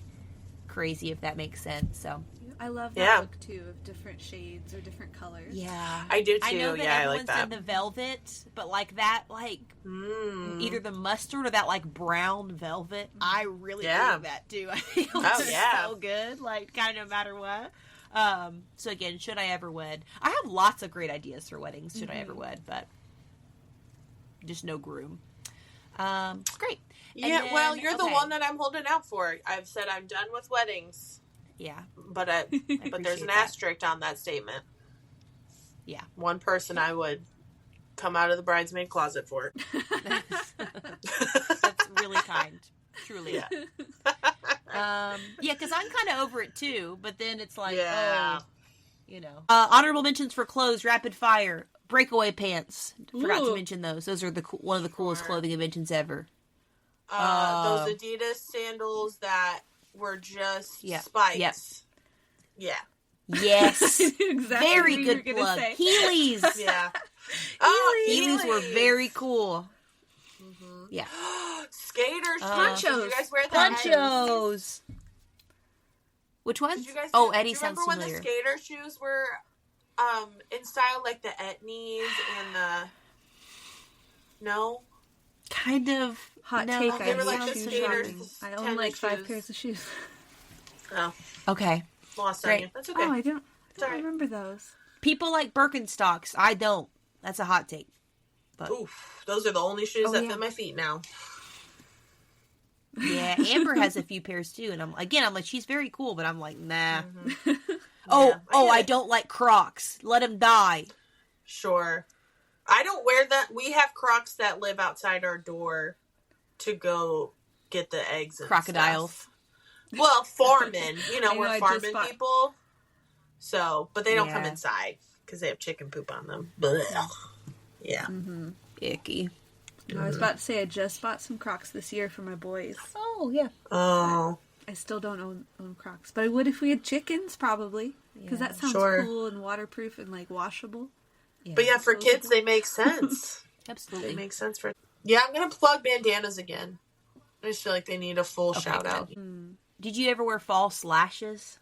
crazy, if that makes sense. So I love that look too, of different shades or different colors. Yeah, I do too. I know that everyone's I like that. in the velvet, but like that, like either the mustard or that like brown velvet. I really dig that too. I think it looks so good, like kind of no matter what. So again, should I ever wed? I have lots of great ideas for weddings. Should I ever wed? But just no groom. Great. Yeah, then, well, you're the one that I'm holding out for. I've said I'm done with weddings. Yeah, but there's an asterisk on that statement. Yeah, one person I would come out of the bridesmaid closet for. That's really kind, truly. Yeah, because I'm kind of over it too. But then it's like, you know, honorable mentions for clothes, rapid fire, breakaway pants. Forgot to mention those. Those are one of the coolest clothing inventions ever. Those Adidas sandals that were just spikes. Yep. Yeah. Yes. Exactly. Very good plug. Heelys. Yeah. Heelys were very cool. Mm-hmm. Yeah. Skaters. Ponchos. Did you guys wear that? Ponchos. Which ones? Eddie sounds familiar. Remember when the skater shoes were in style like the Etnies and the... No? Kind of. Hot take. They were like the skaters. I own like 5 pairs of shoes. Oh. Okay. Lost on you. That's okay. Oh, I don't remember those. People like Birkenstocks. I don't. That's a hot take. But... Oof. Those are the only shoes that fit my feet now. Yeah, Amber has a few pairs too, and I'm like, she's very cool, but I'm like, nah. Mm-hmm. I don't like Crocs. Let them die. Sure. I don't wear that. We have Crocs that live outside our door to go get the eggs and crocodiles. Stuff. Well, farming. You know, we're farming people. So, but they don't come inside because they have chicken poop on them. Blech. Yeah. Mm-hmm. Icky. I was about to say I just bought some Crocs this year for my boys. Oh, yeah. Oh. I still don't own Crocs, but I would if we had chickens, probably. Because that sounds cool and waterproof and, like, washable. Yeah. But yeah, for kids, they make sense. Absolutely. They make sense for... Yeah, I'm going to plug bandanas again. I just feel like they need a full shout-out. Did you ever wear false lashes?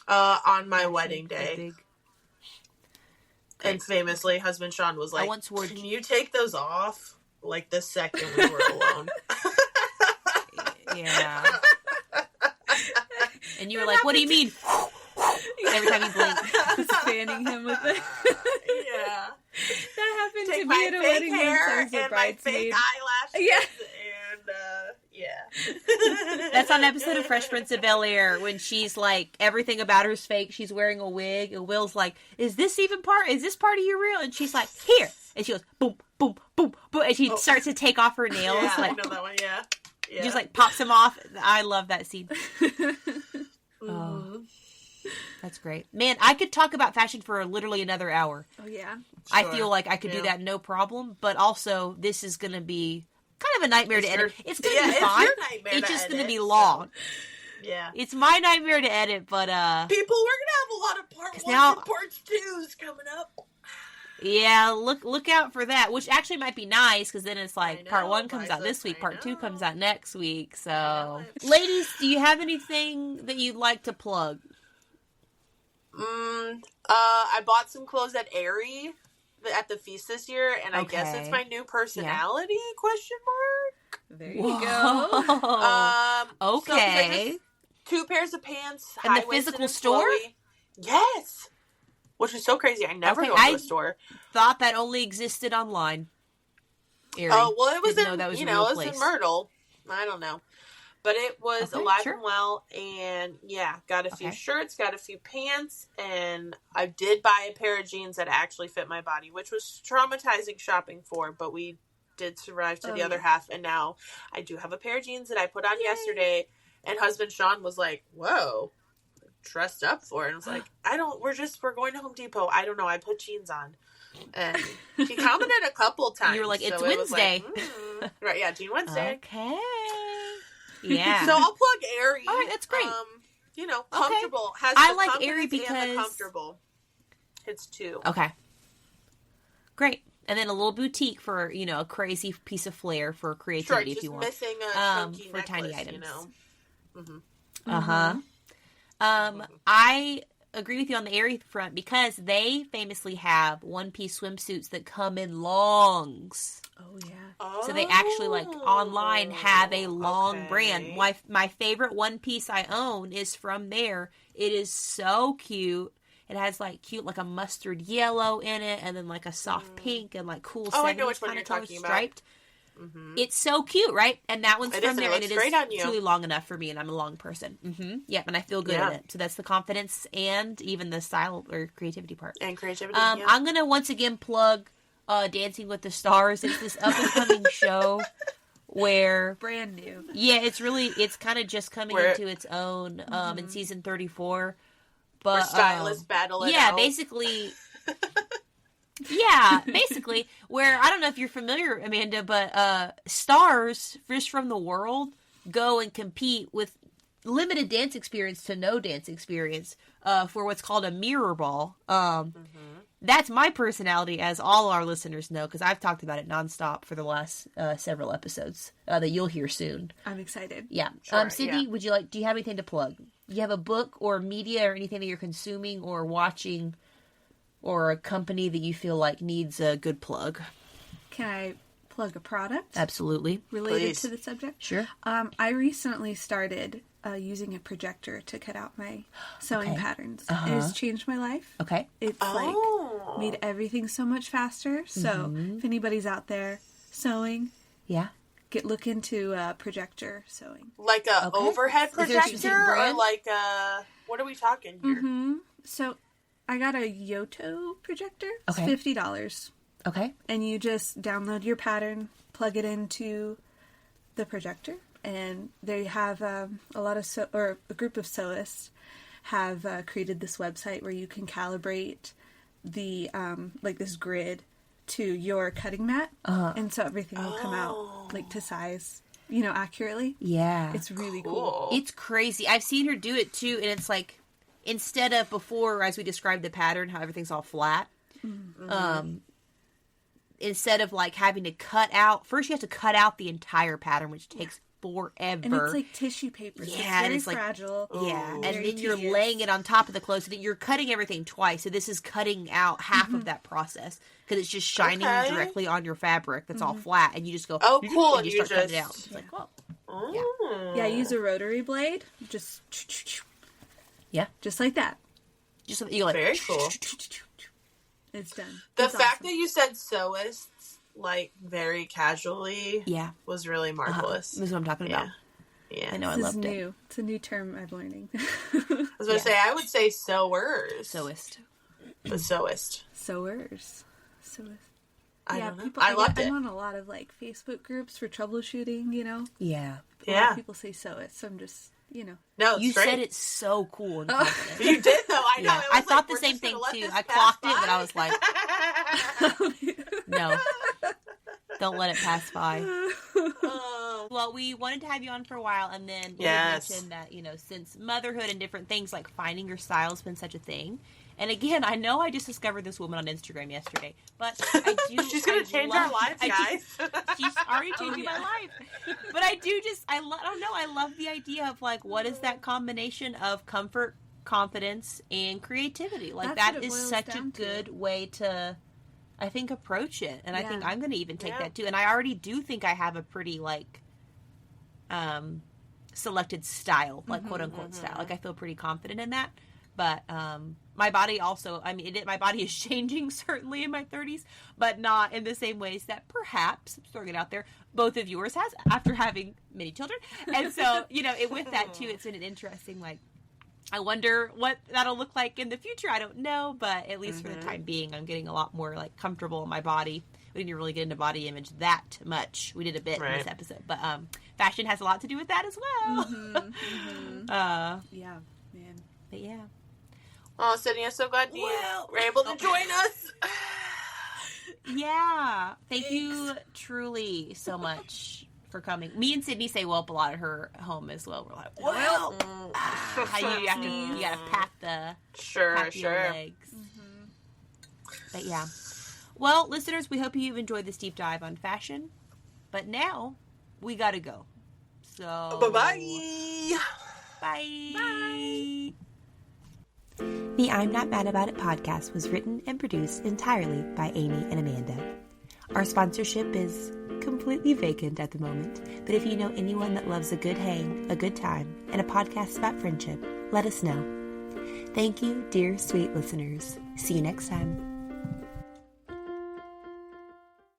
On my wedding day. And famously, husband Sean was like, can you take those off? Like, the second we were alone. Yeah. And you were like, what do you mean? Every time you blink. Fanning him with it. Yeah. That happened Take to me at a wedding once. I was a and bridesmaid. my fake eyelashes. Yeah. And, That's on an episode of Fresh Prince of Bel-Air when she's like, everything about her's fake. She's wearing a wig. And Will's like, is this part of you real? And she's like, here. And she goes, boom, boom, boom, boom. And she starts to take off her nails. Yeah, like, I know that one, yeah. Just like pops them off. I love that scene. Oh. That's great. Man, I could talk about fashion for literally another hour. Oh, yeah. I feel like I could do that no problem. But also, this is going to be kind of a nightmare to edit. It's going to be fine. It's just going to be long. So, yeah. It's my nightmare to edit, but... People, we're going to have a lot of part 1s and part 2s coming up. Yeah, look out for that, which actually might be nice, because then it's like part 1 comes out this week, part 2 comes out next week, so... Ladies, do you have anything that you'd like to plug? I bought some clothes at Aerie at the feast this year, and I guess it's my new personality, question mark? There you go. Okay. So 2 pairs of pants. In the physical store? Yes! Which is so crazy. I never go to a store. Thought that only existed online. Aerie. Oh, well, it was in in Myrtle. I don't know. But it was Okay, alive sure. and well, and yeah, got a few shirts, got a few pants, and I did buy a pair of jeans that actually fit my body, which was traumatizing shopping for, but we did survive to the other half, and now I do have a pair of jeans that I put on yesterday, and husband Sean was like, whoa, dressed up for it, and I was like, we're going to Home Depot, I don't know, I put jeans on. And he commented a couple times. You were like, it's so Wednesday. It was like, right, yeah, Jean Wednesday. Okay. Yeah. So I'll plug Aerie. All right, that's great. Comfortable. Okay. Has I the like Aerie confidence and the because comfortable. It's two. Okay. Great. And then a little boutique for, a crazy piece of flair for creativity if you want. Missing a chunky for necklace, tiny items. Mm-hmm. Uh-huh. I agree with you on the Aerie front because they famously have one-piece swimsuits that come in longs. Oh, yeah. Oh, So they actually, online have a long brand. My favorite one piece I own is from there. It is so cute. It has, cute, a mustard yellow in it, and then, a soft pink, and, cool 70s kind of color striped. Mm-hmm. It's so cute, right? And that one's from there, and it is truly long enough for me, and I'm a long person. Mm-hmm. Yep, and I feel good in it. So that's the confidence and even the style or creativity part. And creativity, I'm going to once again plug Dancing with the Stars. It's this up-and-coming show where... Brand new. Yeah, it's kind of just coming into its own in season 34. But, where stylists battle it out. Basically... Yeah, basically, where, I don't know if you're familiar, Amanda, but stars, fish from the world, go and compete with limited dance experience to no dance experience for what's called a mirror ball. That's my personality, as all our listeners know, because I've talked about it nonstop for the last several episodes that you'll hear soon. I'm excited. Yeah. Sure, Sydney, do you have anything to plug? Do you have a book or media or anything that you're consuming or watching, or a company that you feel like needs a good plug? Can I plug a product? Absolutely. Related to the subject? Sure. I recently started using a projector to cut out my sewing patterns. It has changed my life. Okay. It's made everything so much faster. So if anybody's out there sewing, look into projector sewing. Like a overhead projector, or what are we talking here? So I got a Yoto projector. It's Okay. $50. Okay. And you just download your pattern, plug it into the projector, and they have a group of sewists have created this website where you can calibrate the this grid to your cutting mat, and so everything will come out to size, accurately. Yeah. It's really cool. It's crazy. I've seen her do it too, and it's instead of before, as we described the pattern, how everything's all flat, instead of having to cut out, first you have to cut out the entire pattern, which takes forever. And it's like tissue paper. So yeah, it's very fragile. Yeah, and very then you're tedious. laying it on top of the clothes, so that you're cutting everything twice. So this is cutting out half of that process, because it's just shining directly on your fabric that's all flat, and you just go, oh, cool, and you start cutting it out. It's Yeah, use a rotary blade. Just like that. Just so that you very cool. It's done. The It's fact awesome. that you said sewists very casually, was really marvelous. This is what I'm talking about. Yeah, I know. I This loved is it. new. It's a new term I'm learning. I was going to say, I would say sewers. Sewist. The sewist. Sewers. I don't know. People, I loved it. I'm on a lot of Facebook groups for troubleshooting. Yeah. A lot of people say sewist, so I'm just No, You great. said it so cool and confident. You did though. I know. Yeah. It was I thought the we're same just thing gonna let too. this I pass clocked by. it, but I was like, no. Don't let it pass by. Well, we wanted to have you on for a while, and then we mentioned that, since motherhood and different things, finding your style has been such a thing. And again, I know I just discovered this woman on Instagram yesterday, but I do... She's going to change our lives, guys. She's already changing my life. But I do I don't know, I love the idea of, what is that combination of comfort, confidence, and creativity? That is such a good way to... I think approach it, and I think I'm going to even take that too. And I already do think I have a pretty selected style, quote unquote style. I feel pretty confident in that. But my body also, I mean, my body is changing certainly in my 30s, but not in the same ways that perhaps, I'm throwing it out there, both of yours has after having many children. And so, with that too, it's been an interesting, like, I wonder what that'll look like in the future. I don't know, but at least for the time being, I'm getting a lot more like comfortable in my body. We didn't really get into body image that much. We did a bit in this episode, but fashion has a lot to do with that as well. Yeah, man. But yeah. Oh, Sydney, I'm so glad you were able to join us. Yeah. Thank you truly so much for coming. Me and Sydney say welp a lot at her home as well. We're like, well, how you gotta pat the legs. But yeah. Well, listeners, we hope you've enjoyed this deep dive on fashion. But now we gotta go. So bye-bye. Bye. Bye. The I'm Not Mad About It podcast was written and produced entirely by Amy and Amanda. Our sponsorship is completely vacant at the moment, but if you know anyone that loves a good hang, a good time, and a podcast about friendship, let us know. Thank you, dear sweet listeners. See you next time.